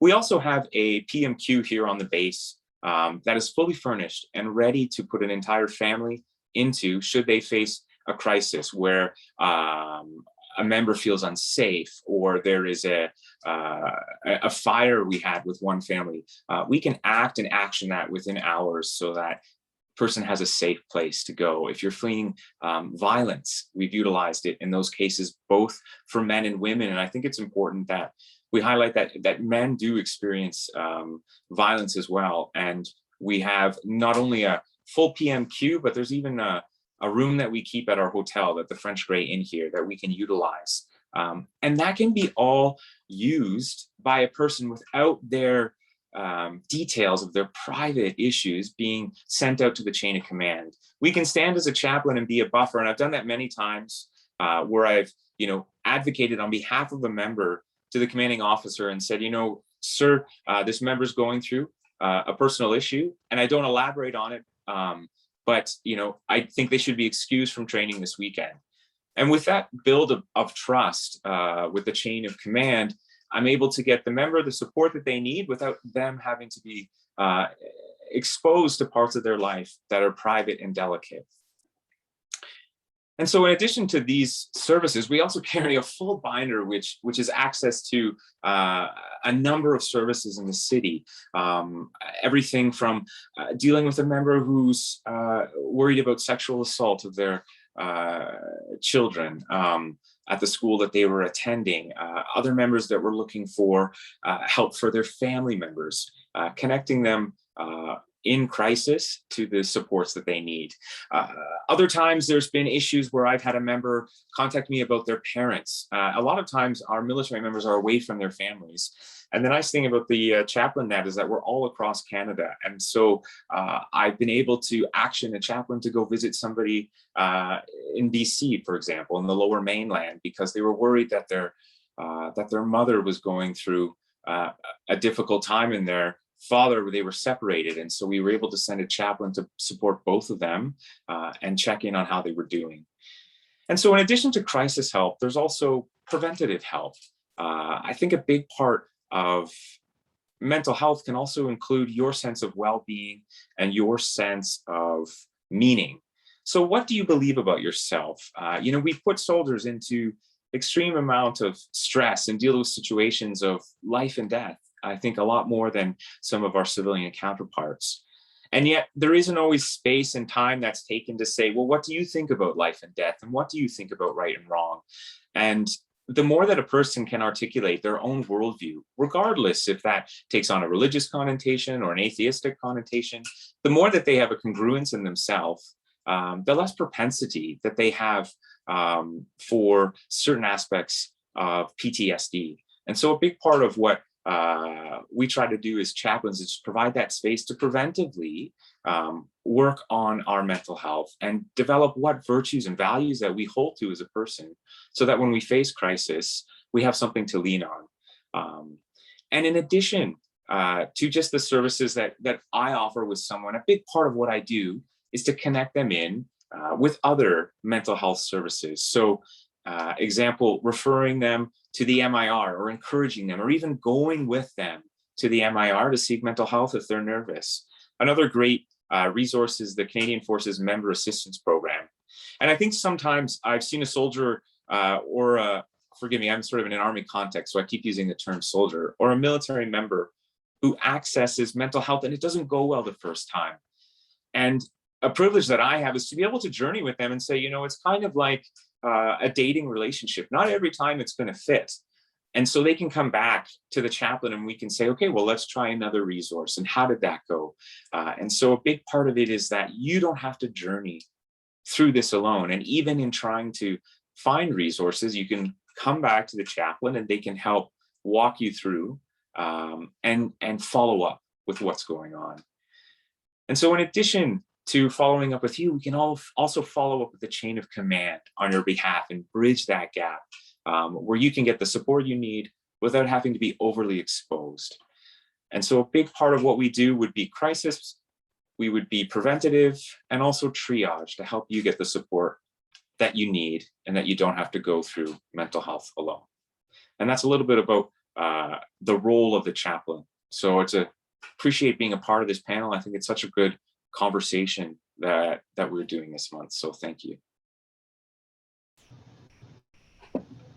We also have a PMQ here on the base that is fully furnished and ready to put an entire family into should they face a crisis where a member feels unsafe, or there is a fire we had with one family. We can act and action that within hours so that person has a safe place to go. If you're fleeing violence, we've utilized it in those cases, both for men and women. And I think it's important that we highlight that men do experience violence as well. And we have not only a full PMQ, but there's even a room that we keep at our hotel, that the French Grey Inn here, that we can utilize. And that can be all used by a person without their details of their private issues being sent out to the chain of command. We can stand as a chaplain and be a buffer, and I've done that many times where I've advocated on behalf of a member to the commanding officer and said, sir, this member's going through a personal issue, and I don't elaborate on it, but I think they should be excused from training this weekend. And with that build of trust with the chain of command, I'm able to get the member the support that they need without them having to be exposed to parts of their life that are private and delicate. And so in addition to these services, we also carry a full binder, which is access to a number of services in the city. Everything from dealing with a member who's worried about sexual assault of their children at the school that they were attending, other members that were looking for help for their family members, connecting them in crisis to the supports that they need. Other times there's been issues where I've had a member contact me about their parents. A lot of times our military members are away from their families. And the nice thing about the chaplain net is that we're all across Canada. And so I've been able to action a chaplain to go visit somebody in BC, for example, in the Lower Mainland, because they were worried that their mother was going through a difficult time in their father. They were separated. And so we were able to send a chaplain to support both of them and check in on how they were doing. And so in addition to crisis help, there's also preventative help. I think a big part of mental health can also include your sense of well-being and your sense of meaning. So what do you believe about yourself? We put soldiers into extreme amount of stress and deal with situations of life and death, I think a lot more than some of our civilian counterparts. And yet there isn't always space and time that's taken to say, well, what do you think about life and death? And what do you think about right and wrong? And the more that a person can articulate their own worldview, regardless if that takes on a religious connotation or an atheistic connotation, the more that they have a congruence in themselves, the less propensity that they have for certain aspects of PTSD. And so a big part of what we try to do as chaplains is provide that space to preventively work on our mental health and develop what virtues and values that we hold to as a person, so that when we face crisis, we have something to lean on. And in addition to just the services that I offer with someone, a big part of what I do is to connect them in with other mental health services. So example, referring them to the MIR or encouraging them or even going with them to the MIR to seek mental health if they're nervous. Another great resource is the Canadian Forces Member Assistance Program. And I think sometimes I've seen a soldier forgive me, I'm sort of in an Army context, so I keep using the term soldier, or a military member who accesses mental health and it doesn't go well the first time. And a privilege that I have is to be able to journey with them and say, it's kind of like a dating relationship. Not every time it's going to fit. And so they can come back to the chaplain and we can say, okay, well, let's try another resource. And how did that go? And so a big part of it is that you don't have to journey through this alone. And even in trying to find resources, you can come back to the chaplain and they can help walk you through and follow up with what's going on. And so in addition to following up with you, we can also follow up with the chain of command on your behalf and bridge that gap where you can get the support you need without having to be overly exposed. And so a big part of what we do would be crisis, we would be preventative, and also triage to help you get the support that you need and that you don't have to go through mental health alone. And that's a little bit about the role of the chaplain. So appreciate being a part of this panel. I think it's such a good conversation that we're doing this month. So thank you.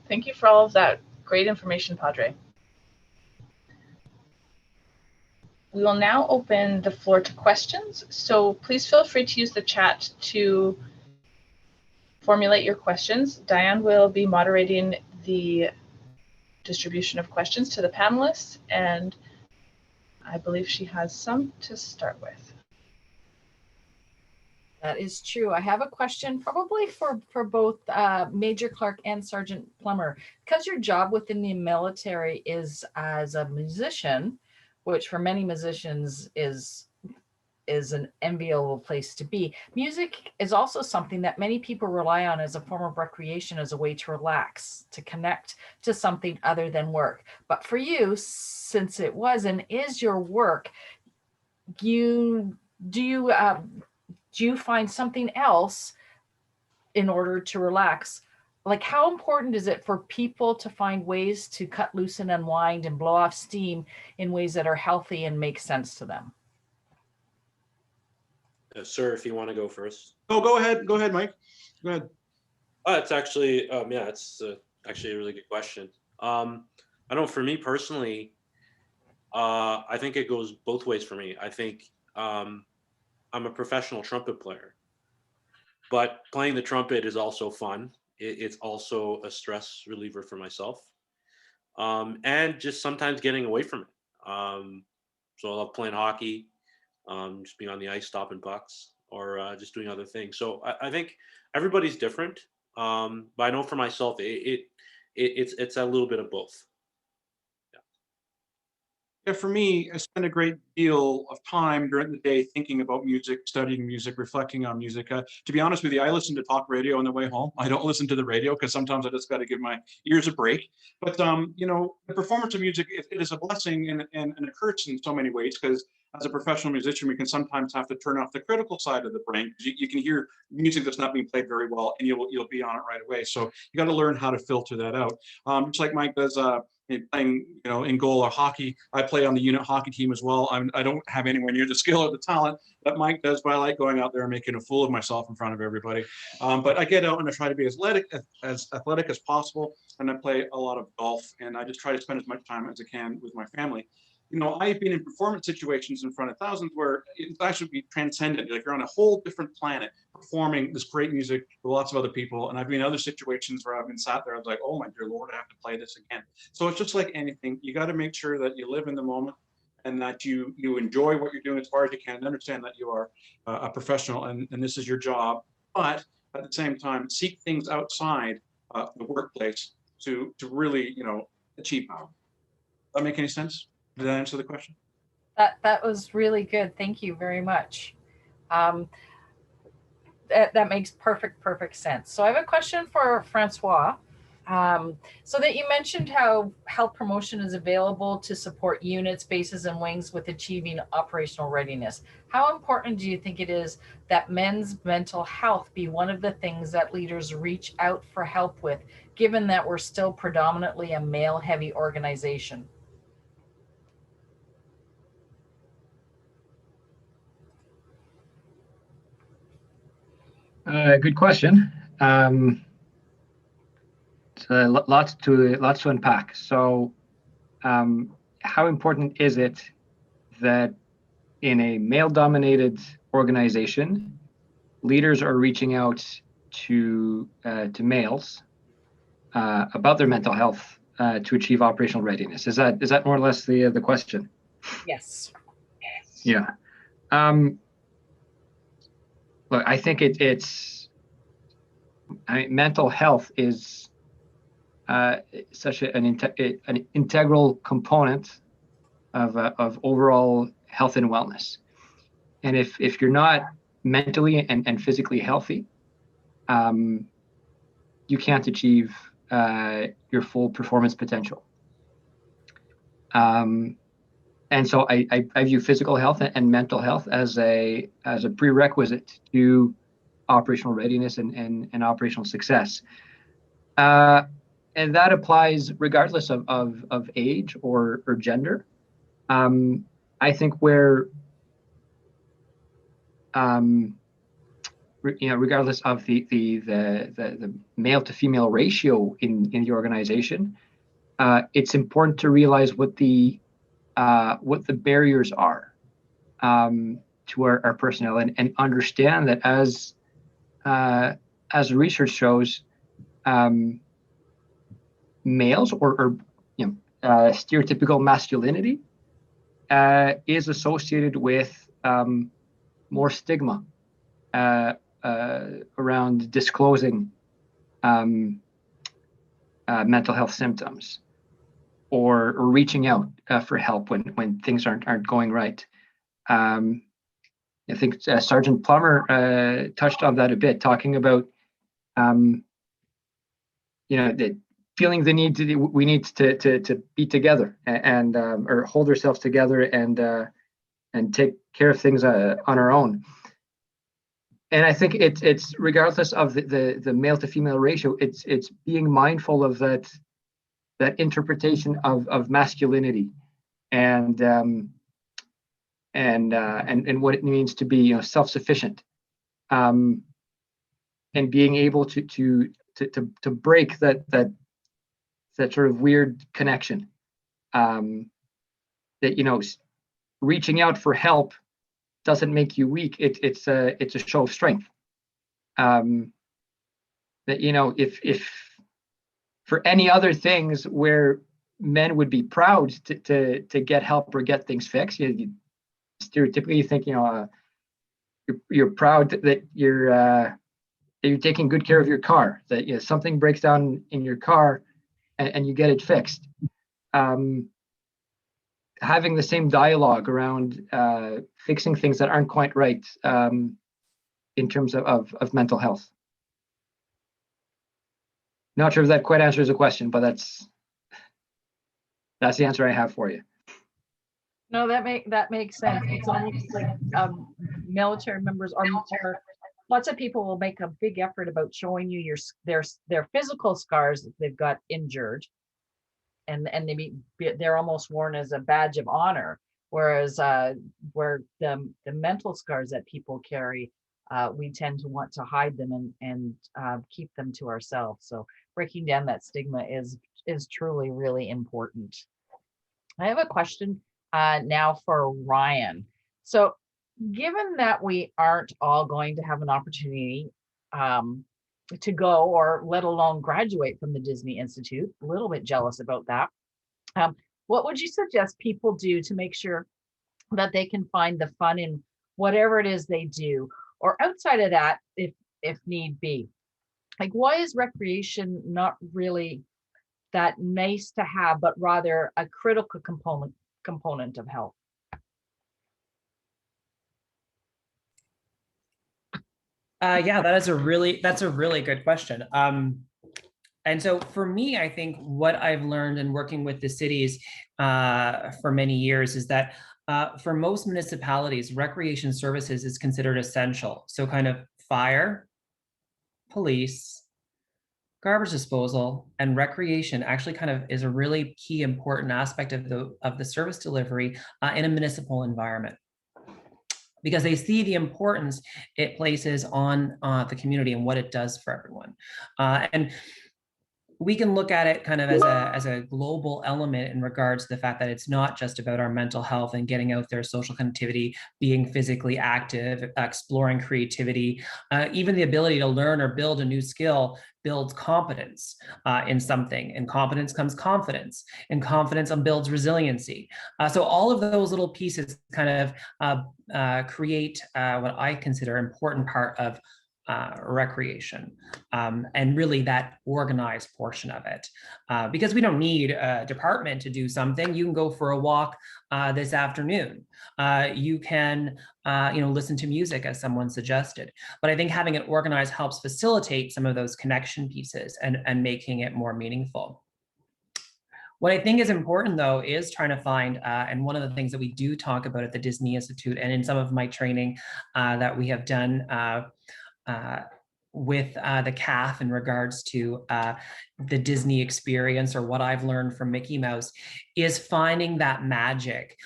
Thank you for all of that great information, Padre. We will now open the floor to questions. So please feel free to use the chat to formulate your questions. Diane will be moderating the distribution of questions to the panelists, and I believe she has some to start with. That is true. I have a question probably for both Major Clark and Sergeant Plummer. Because your job within the military is as a musician, which for many musicians is an enviable place to be. Music is also something that many people rely on as a form of recreation, as a way to relax, to connect to something other than work. But for you, since it was and is your work, do you find something else in order to relax? Like, how important is it for people to find ways to cut loose and unwind and blow off steam in ways that are healthy and make sense to them? Sir, if you want to go first. Oh, go ahead, Mike. Go ahead. It's actually, it's actually a really good question. I know for me personally, I think it goes both ways for me. I think I'm a professional trumpet player, but playing the trumpet is also fun. It's also a stress reliever for myself, and just sometimes getting away from it. So I love playing hockey. just being on the ice stopping pucks, or just doing other things. So I think everybody's different, but I know for myself, it's a little bit of both. Yeah, for me, I spend a great deal of time during the day thinking about music, studying music, reflecting on music. To be honest with you, I listen to talk radio on the way home. I don't listen to the radio because sometimes I just got to give my ears a break. But the performance of music, it is a blessing and a curse in so many ways, because as a professional musician, we can sometimes have to turn off the critical side of the brain, because you can hear music that's not being played very well, and you'll be on it right away. So you got to learn how to filter that out. Just like Mike does. Playing, in goal or hockey. I play on the unit hockey team as well. I don't have anywhere near the skill or the talent that Mike does, but I like going out there and making a fool of myself in front of everybody. But I get out and I try to be as athletic as possible, and I play a lot of golf, and I just try to spend as much time as I can with my family. I've been in performance situations in front of thousands where it's actually be transcendent. Like you're on a whole different planet performing this great music with lots of other people. And I've been in other situations where I've been sat there. I was like, oh my dear Lord, I have to play this again. So it's just like anything. You got to make sure that you live in the moment and that you enjoy what you're doing as far as you can, and understand that you are a professional and this is your job. But at the same time, seek things outside the workplace to really, achieve power. Does that make any sense? Did that answer the question? That was really good. Thank you very much. That makes perfect sense. So I have a question for Francois. So that you mentioned how health promotion is available to support units, bases, and wings with achieving operational readiness. How important do you think it is that men's mental health be one of the things that leaders reach out for help with, given that we're still predominantly a male-heavy organization? Good question. Lots to unpack. So, how important is it that in a male-dominated organization, leaders are reaching out to males about their mental health to achieve operational readiness? Is that more or less the question? Yes. Yeah. Look, I think mental health is such an integral component of overall health and wellness. And if you're not mentally and physically healthy, you can't achieve your full performance potential. And so I view physical health and mental health as a prerequisite to operational readiness and operational success. And that applies regardless of age or gender. I think where regardless of the male to female ratio in the organization, it's important to realize what the barriers are to our personnel, and understand that as research shows, males or stereotypical masculinity is associated with more stigma around disclosing mental health symptoms, or reaching out for help when things aren't going right. I think Sergeant Plummer touched on that a bit, talking about feeling the need we need to be together and or hold ourselves together and take care of things on our own. And I think it's regardless of the male to female ratio, it's being mindful of that interpretation of masculinity and what it means to be self-sufficient, and being able to break that sort of weird connection, that reaching out for help doesn't make you weak. It's a show of strength. That if for any other things where men would be proud to get help or get things fixed, stereotypically you think, you're proud that you're taking good care of your car, that something breaks down in your car and you get it fixed. Having the same dialogue around fixing things that aren't quite right in terms of mental health. Not sure if that quite answers the question, but that's the answer I have for you. No, that makes sense. It's almost like military members are lots of people will make a big effort about showing you their physical scars that they've got injured, and they're almost worn as a badge of honor. Whereas where the mental scars that people carry, we tend to want to hide them and keep them to ourselves. So breaking down that stigma is truly really important. I have a question now for Ryan. So given that we aren't all going to have an opportunity to go, or let alone graduate from the Disney Institute, a little bit jealous about that. What would you suggest people do to make sure that they can find the fun in whatever it is they do, or outside of that, if need be? Like, why is recreation not really that nice to have, but rather a critical component of health? Yeah, that's a really good question. And so for me, I think what I've learned in working with the cities for many years is that for most municipalities, recreation services is considered essential. So kind of fire, police, garbage disposal, and recreation actually kind of is a really key important aspect of the service delivery in a municipal environment, because they see the importance it places on the community and what it does for everyone. And we can look at it kind of as a global element in regards to the fact that it's not just about our mental health and getting out there, social connectivity, being physically active, exploring creativity, even the ability to learn or build a new skill builds competence in something, and competence comes confidence, and confidence builds resiliency. So all of those little pieces kind of create what I consider an important part of recreation, and really that organized portion of it, because we don't need a department to do something. You can go for a walk this afternoon. You can listen to music, as someone suggested. But I think having it organized helps facilitate some of those connection pieces and making it more meaningful. What I think is important, though, is trying to find, and one of the things that we do talk about at the Disney Institute and in some of my training that we have done with the CAF in regards to the Disney experience, or what I've learned from Mickey Mouse, is finding that magic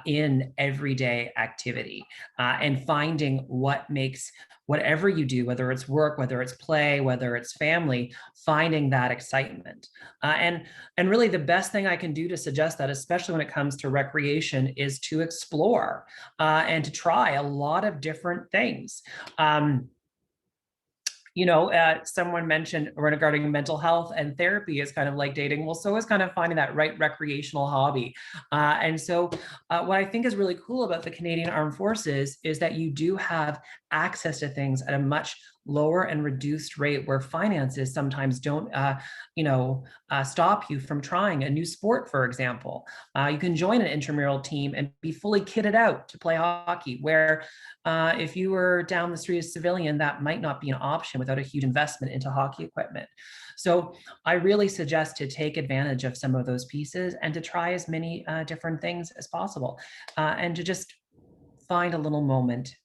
in everyday activity, and finding what makes whatever you do, whether it's work, whether it's play, whether it's family, finding that excitement. And really the best thing I can do to suggest that, especially when it comes to recreation, is to explore and to try a lot of different things. Someone mentioned regarding mental health and therapy is kind of like dating. Well, so is kind of finding that right recreational hobby. And so what I think is really cool about the Canadian Armed Forces is that you do have access to things at a much lower and reduced rate, where finances sometimes don't, stop you from trying a new sport, for example. You can join an intramural team and be fully kitted out to play hockey, where if you were down the street as a civilian, that might not be an option without a huge investment into hockey equipment. So I really suggest to take advantage of some of those pieces and to try as many different things as possible, and to just find a little moment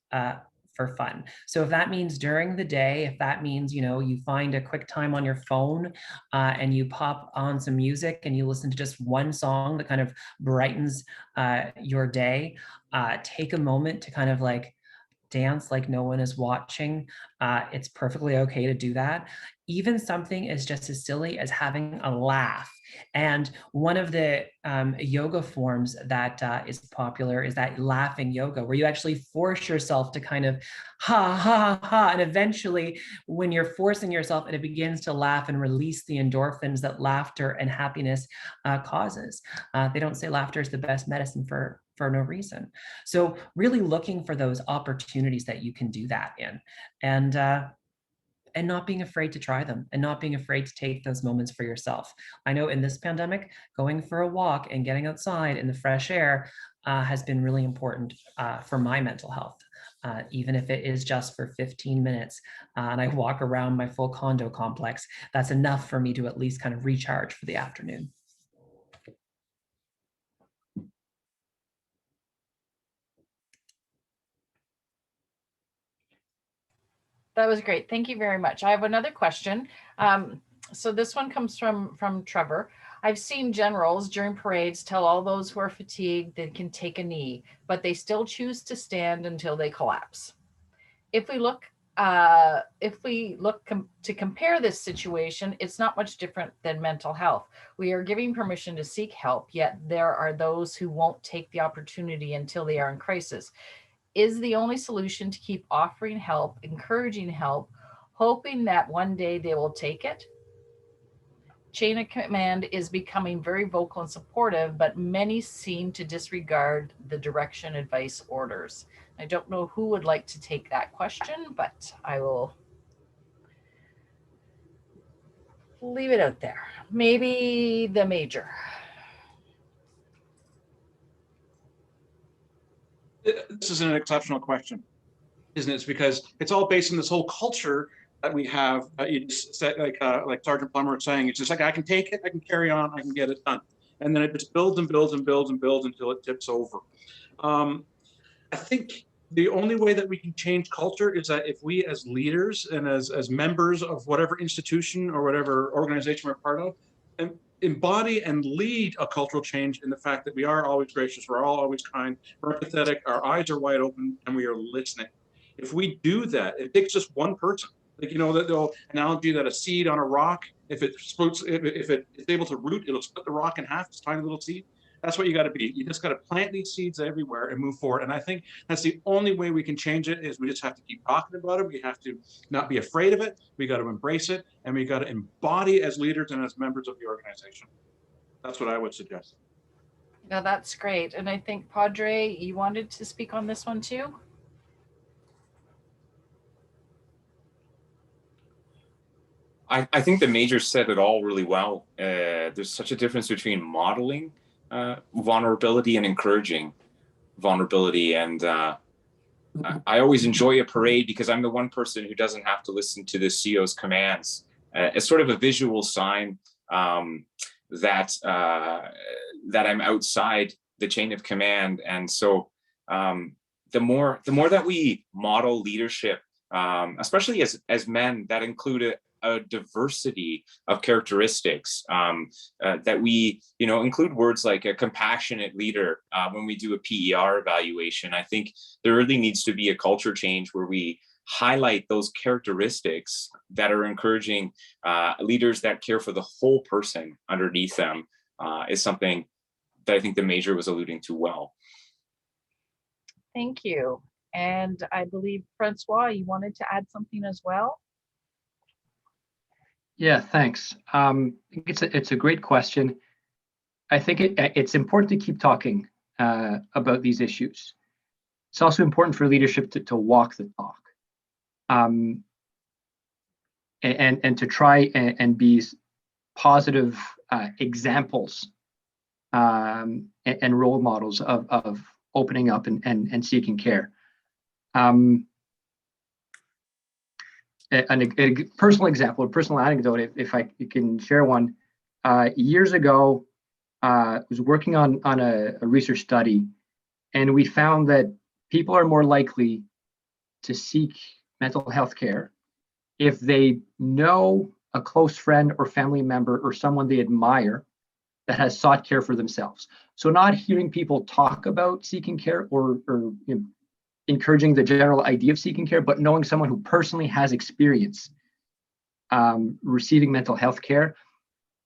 for fun. So if that means during the day, if that means, you find a quick time on your phone and you pop on some music and you listen to just one song that kind of brightens your day, take a moment to kind of like dance like no one is watching. It's perfectly okay to do that. Even something as just as silly as having a laugh. And one of the yoga forms that is popular is that laughing yoga, where you actually force yourself to kind of ha, ha, ha. And eventually when you're forcing yourself and it begins to laugh and release the endorphins that laughter and happiness causes. They don't say laughter is the best medicine for for no reason. So really looking for those opportunities that you can do that in, and not being afraid to try them, and not being afraid to take those moments for yourself. I know in this pandemic, going for a walk and getting outside in the fresh air has been really important for my mental health. Even if it is just for 15 minutes and I walk around my full condo complex, that's enough for me to at least kind of recharge for the afternoon. That was great. Thank you very much. I have another question. So this one comes from Trevor. I've seen generals during parades tell all those who are fatigued they can take a knee, but they still choose to stand until they collapse. If we look to compare this situation, it's not much different than mental health. We are giving permission to seek help, yet there are those who won't take the opportunity until they are in crisis. Is the only solution to keep offering help, encouraging help, hoping that one day they will take it? Chain of command is becoming very vocal and supportive, but many seem to disregard the direction, advice, orders. I don't know who would like to take that question, but I will leave it out there. Maybe the major. This is an exceptional question, isn't it? It's because it's all based on this whole culture that we have. You just said, like Sergeant Plummer was saying, it's just like, I can take it, I can carry on, I can get it done. And then it just builds and builds and builds and builds until it tips over. I think the only way that we can change culture is that if we as leaders and as members of whatever institution or whatever organization we're part of, and embody and lead a cultural change in the fact that we are always gracious, we're all always kind, we're empathetic, our eyes are wide open, and we are listening. If we do that, it takes just one person. Like, you know, the analogy that a seed on a rock, if it splits, if it is able to root, it'll split the rock in half, it's a tiny little seed. That's what you got to be. You just got to plant these seeds everywhere and move forward. And I think that's the only way we can change it, is we just have to keep talking about it. We have to not be afraid of it. We got to embrace it, and we got to embody as leaders and as members of the organization. That's what I would suggest. Now that's great. And I think Padre, you wanted to speak on this one too? I think the major said it all really well. There's such a difference between modeling vulnerability and encouraging vulnerability. And I always enjoy a parade because I'm the one person who doesn't have to listen to the CO's commands. It's sort of a visual sign that I'm outside the chain of command. And so the more that we model leadership, especially as men, that include a diversity of characteristics, that we, include words like a compassionate leader when we do a PER evaluation. I think there really needs to be a culture change where we highlight those characteristics that are encouraging leaders that care for the whole person underneath them, is something that I think the major was alluding to well. Thank you. And I believe, Francois, you wanted to add something as well? Yeah, thanks. It's a great question. I think it's important to keep talking about these issues. It's also important for leadership to walk the talk, and to try and be positive examples and role models of opening up and seeking care. A personal example, a personal anecdote, if I can share one. Years ago, I was working on a research study, and we found that people are more likely to seek mental health care if they know a close friend or family member or someone they admire that has sought care for themselves. So not hearing people talk about seeking care or encouraging the general idea of seeking care, but knowing someone who personally has experience receiving mental health care.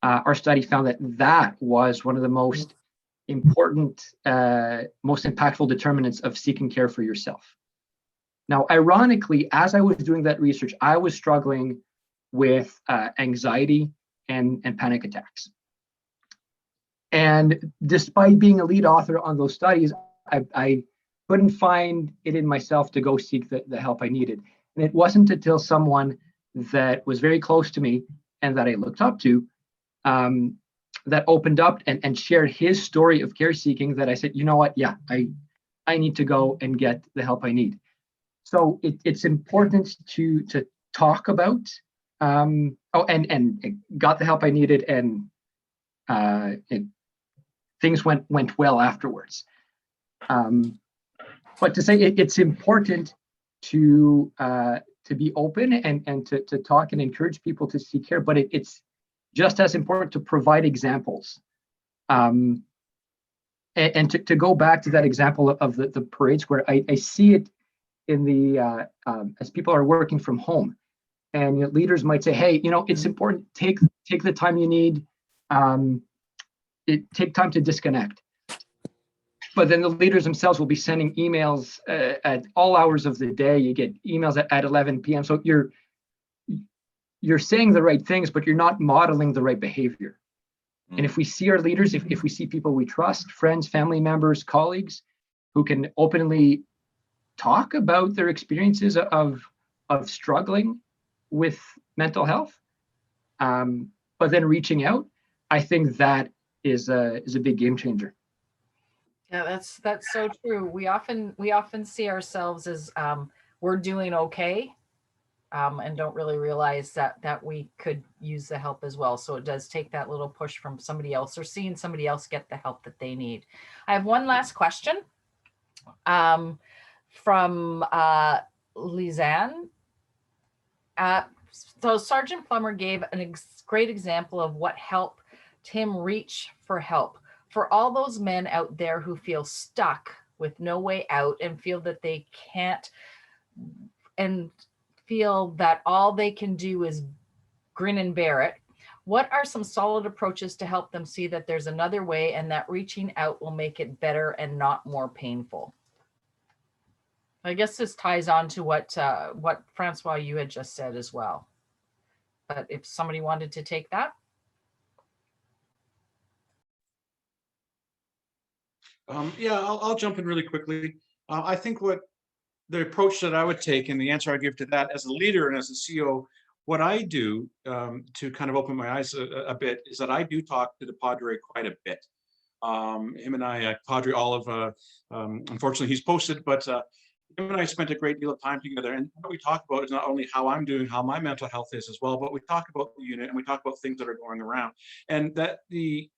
Our study found that was one of the most important, most impactful determinants of seeking care for yourself. Now, ironically, as I was doing that research, I was struggling with anxiety and panic attacks. And despite being a lead author on those studies, I couldn't find it in myself to go seek the help I needed. And it wasn't until someone that was very close to me and that I looked up to that opened up and shared his story of care seeking that I said, you know what, yeah, I need to go and get the help I need. So it's important to talk about, and got the help I needed, and things went well afterwards. But to say it's important to be open and to talk and encourage people to seek care, but it's just as important to provide examples. And to go back to that example of the parades, where I see it in the as people are working from home, and leaders might say, hey, it's important, take the time you need, take time to disconnect. But then the leaders themselves will be sending emails at all hours of the day. You get emails at 11 p.m. So you're saying the right things, but you're not modeling the right behavior. And if we see our leaders, if we see people we trust, friends, family members, colleagues, who can openly talk about their experiences of struggling with mental health, but then reaching out, I think that is a big game changer. Yeah, that's so true. We often see ourselves as we're doing okay, and don't really realize that we could use the help as well. So it does take that little push from somebody else, or seeing somebody else get the help that they need. I have one last question from Lizanne. So Sergeant Plummer gave a great example of what helped him reach for help. For all those men out there who feel stuck with no way out and feel that they can't, and feel that all they can do is grin and bear it, what are some solid approaches to help them see that there's another way and that reaching out will make it better and not more painful? I guess this ties on to what Francois, you had just said as well. But if somebody wanted to take that. Yeah, I'll jump in really quickly. I think what the approach that I would take, and the answer I give to that as a leader and as a CEO, what I do to kind of open my eyes a bit is that I do talk to the Padre quite a bit. Him and I, Padre Olive, unfortunately he's posted, but him and I spent a great deal of time together. And what we talk about is not only how I'm doing, how my mental health is as well, but we talk about the unit and we talk about things that are going around. And that the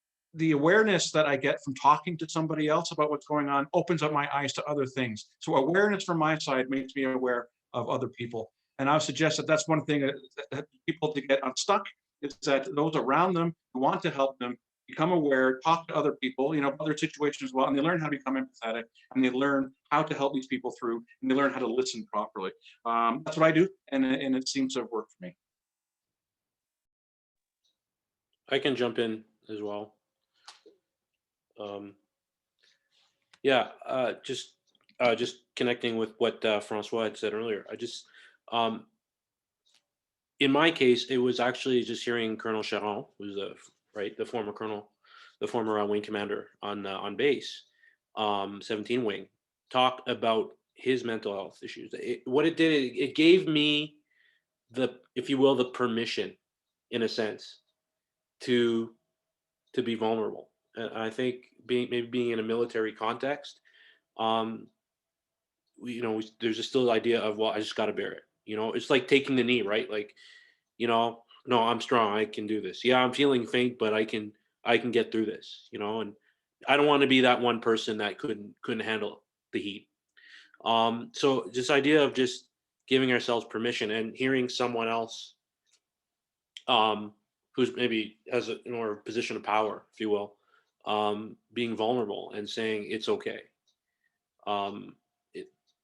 awareness that I get from talking to somebody else about what's going on opens up my eyes to other things. So awareness from my side makes me aware of other people. And I would suggest that that's one thing that people to get unstuck, is that those around them who want to help them become aware, talk to other people, other situations as well, and they learn how to become empathetic, and they learn how to help these people through, and they learn how to listen properly. That's what I do, and it seems to have worked for me. I can jump in as well. Just connecting with what Francois had said earlier. In my case, it was actually just hearing Colonel Charon, who's the former colonel, the former wing commander on base, 17 wing, talk about his mental health issues. It gave me if you will, the permission, in a sense, to be vulnerable. And I think being in a military context, there's just still the idea of, well, I just got to bear it. It's like taking the knee, right? Like, no, I'm strong. I can do this. Yeah, I'm feeling faint, but I can get through this. And I don't want to be that one person that couldn't handle the heat. So this idea of just giving ourselves permission and hearing someone else, who's maybe has a position of power, if you will, being vulnerable and saying it's okay.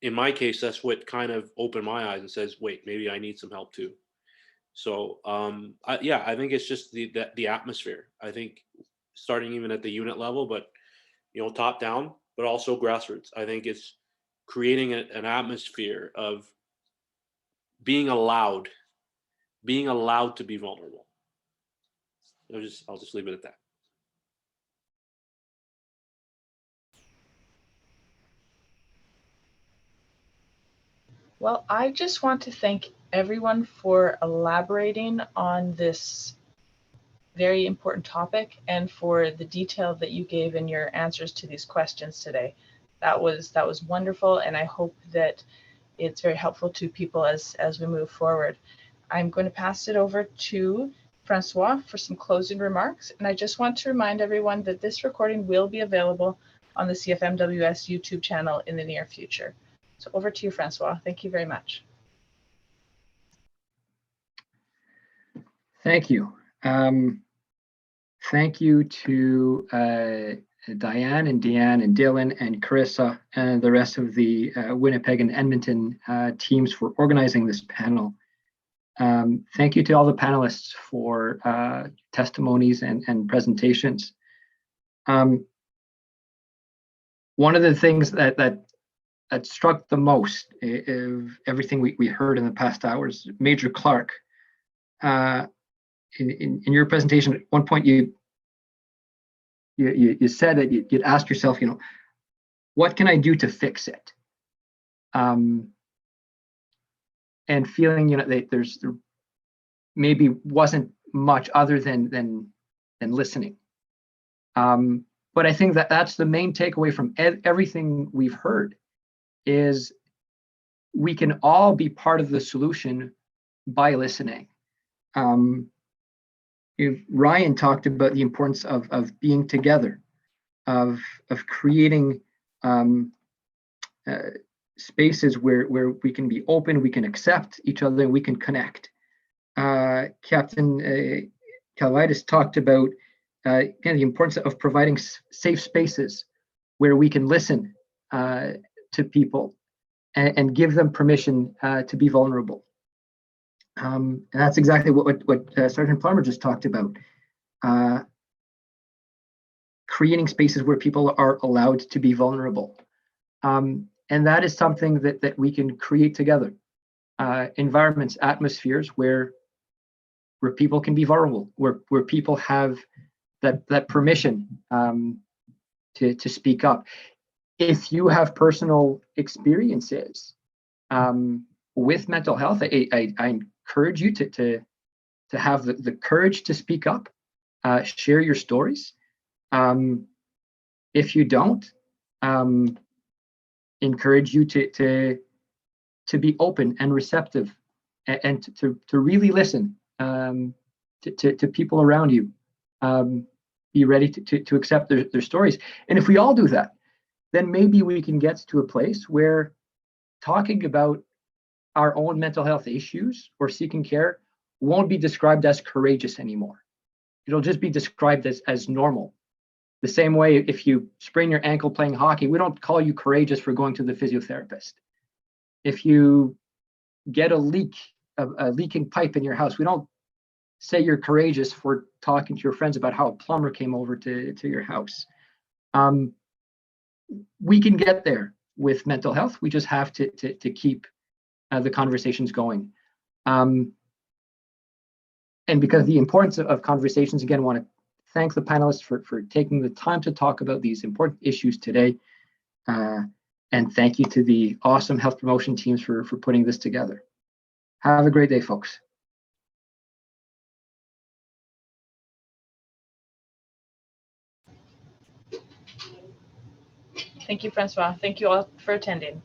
In my case, that's what kind of opened my eyes and says, wait, maybe I need some help too. So I think it's just the atmosphere. I think starting even at the unit level, but top down, but also grassroots. I think it's creating an atmosphere of being allowed to be vulnerable. I'll just leave it at that. Well, I just want to thank everyone for elaborating on this very important topic and for the detail that you gave in your answers to these questions today. That was wonderful, and I hope that it's very helpful to people as we move forward. I'm going to pass it over to Francois for some closing remarks, and I just want to remind everyone that this recording will be available on the CFMWS YouTube channel in the near future. So over to you, Francois. Thank you very much. Thank you. Thank you to Diane and Deanne and Dylan and Carissa and the rest of the Winnipeg and Edmonton teams for organizing this panel. Thank you to all the panelists for testimonies and presentations. One of the things that struck the most of everything we heard in the past hours, Major Clark, in your presentation, at one point you said that you'd ask yourself, what can I do to fix it? And feeling, that there maybe wasn't much other than listening. But I think that's the main takeaway from everything we've heard, is we can all be part of the solution by listening. Ryan talked about the importance of being together, of creating spaces where we can be open, we can accept each other, and we can connect. Captain Calvitis talked about the importance of providing safe spaces where we can listen to people and give them permission to be vulnerable. And that's exactly what Sergeant Plummer just talked about. Creating spaces where people are allowed to be vulnerable. And that is something that we can create together. Environments, atmospheres where people can be vulnerable, where people have that permission to speak up. If you have personal experiences with mental health, I encourage you to have the courage to speak up, share your stories. If you don't, encourage you to be open and receptive, and to really listen to people around you. Be ready to accept their stories. And if we all do that, then maybe we can get to a place where talking about our own mental health issues or seeking care won't be described as courageous anymore. It'll just be described as normal. The same way, if you sprain your ankle playing hockey, we don't call you courageous for going to the physiotherapist. If you get a leaking pipe in your house, we don't say you're courageous for talking to your friends about how a plumber came over to your house. We can get there with mental health. We just have to keep the conversations going. And because of the importance of conversations, again, I want to thank the panelists for taking the time to talk about these important issues today. And thank you to the awesome health promotion teams for putting this together. Have a great day, folks. Thank you, Francois. Thank you all for attending.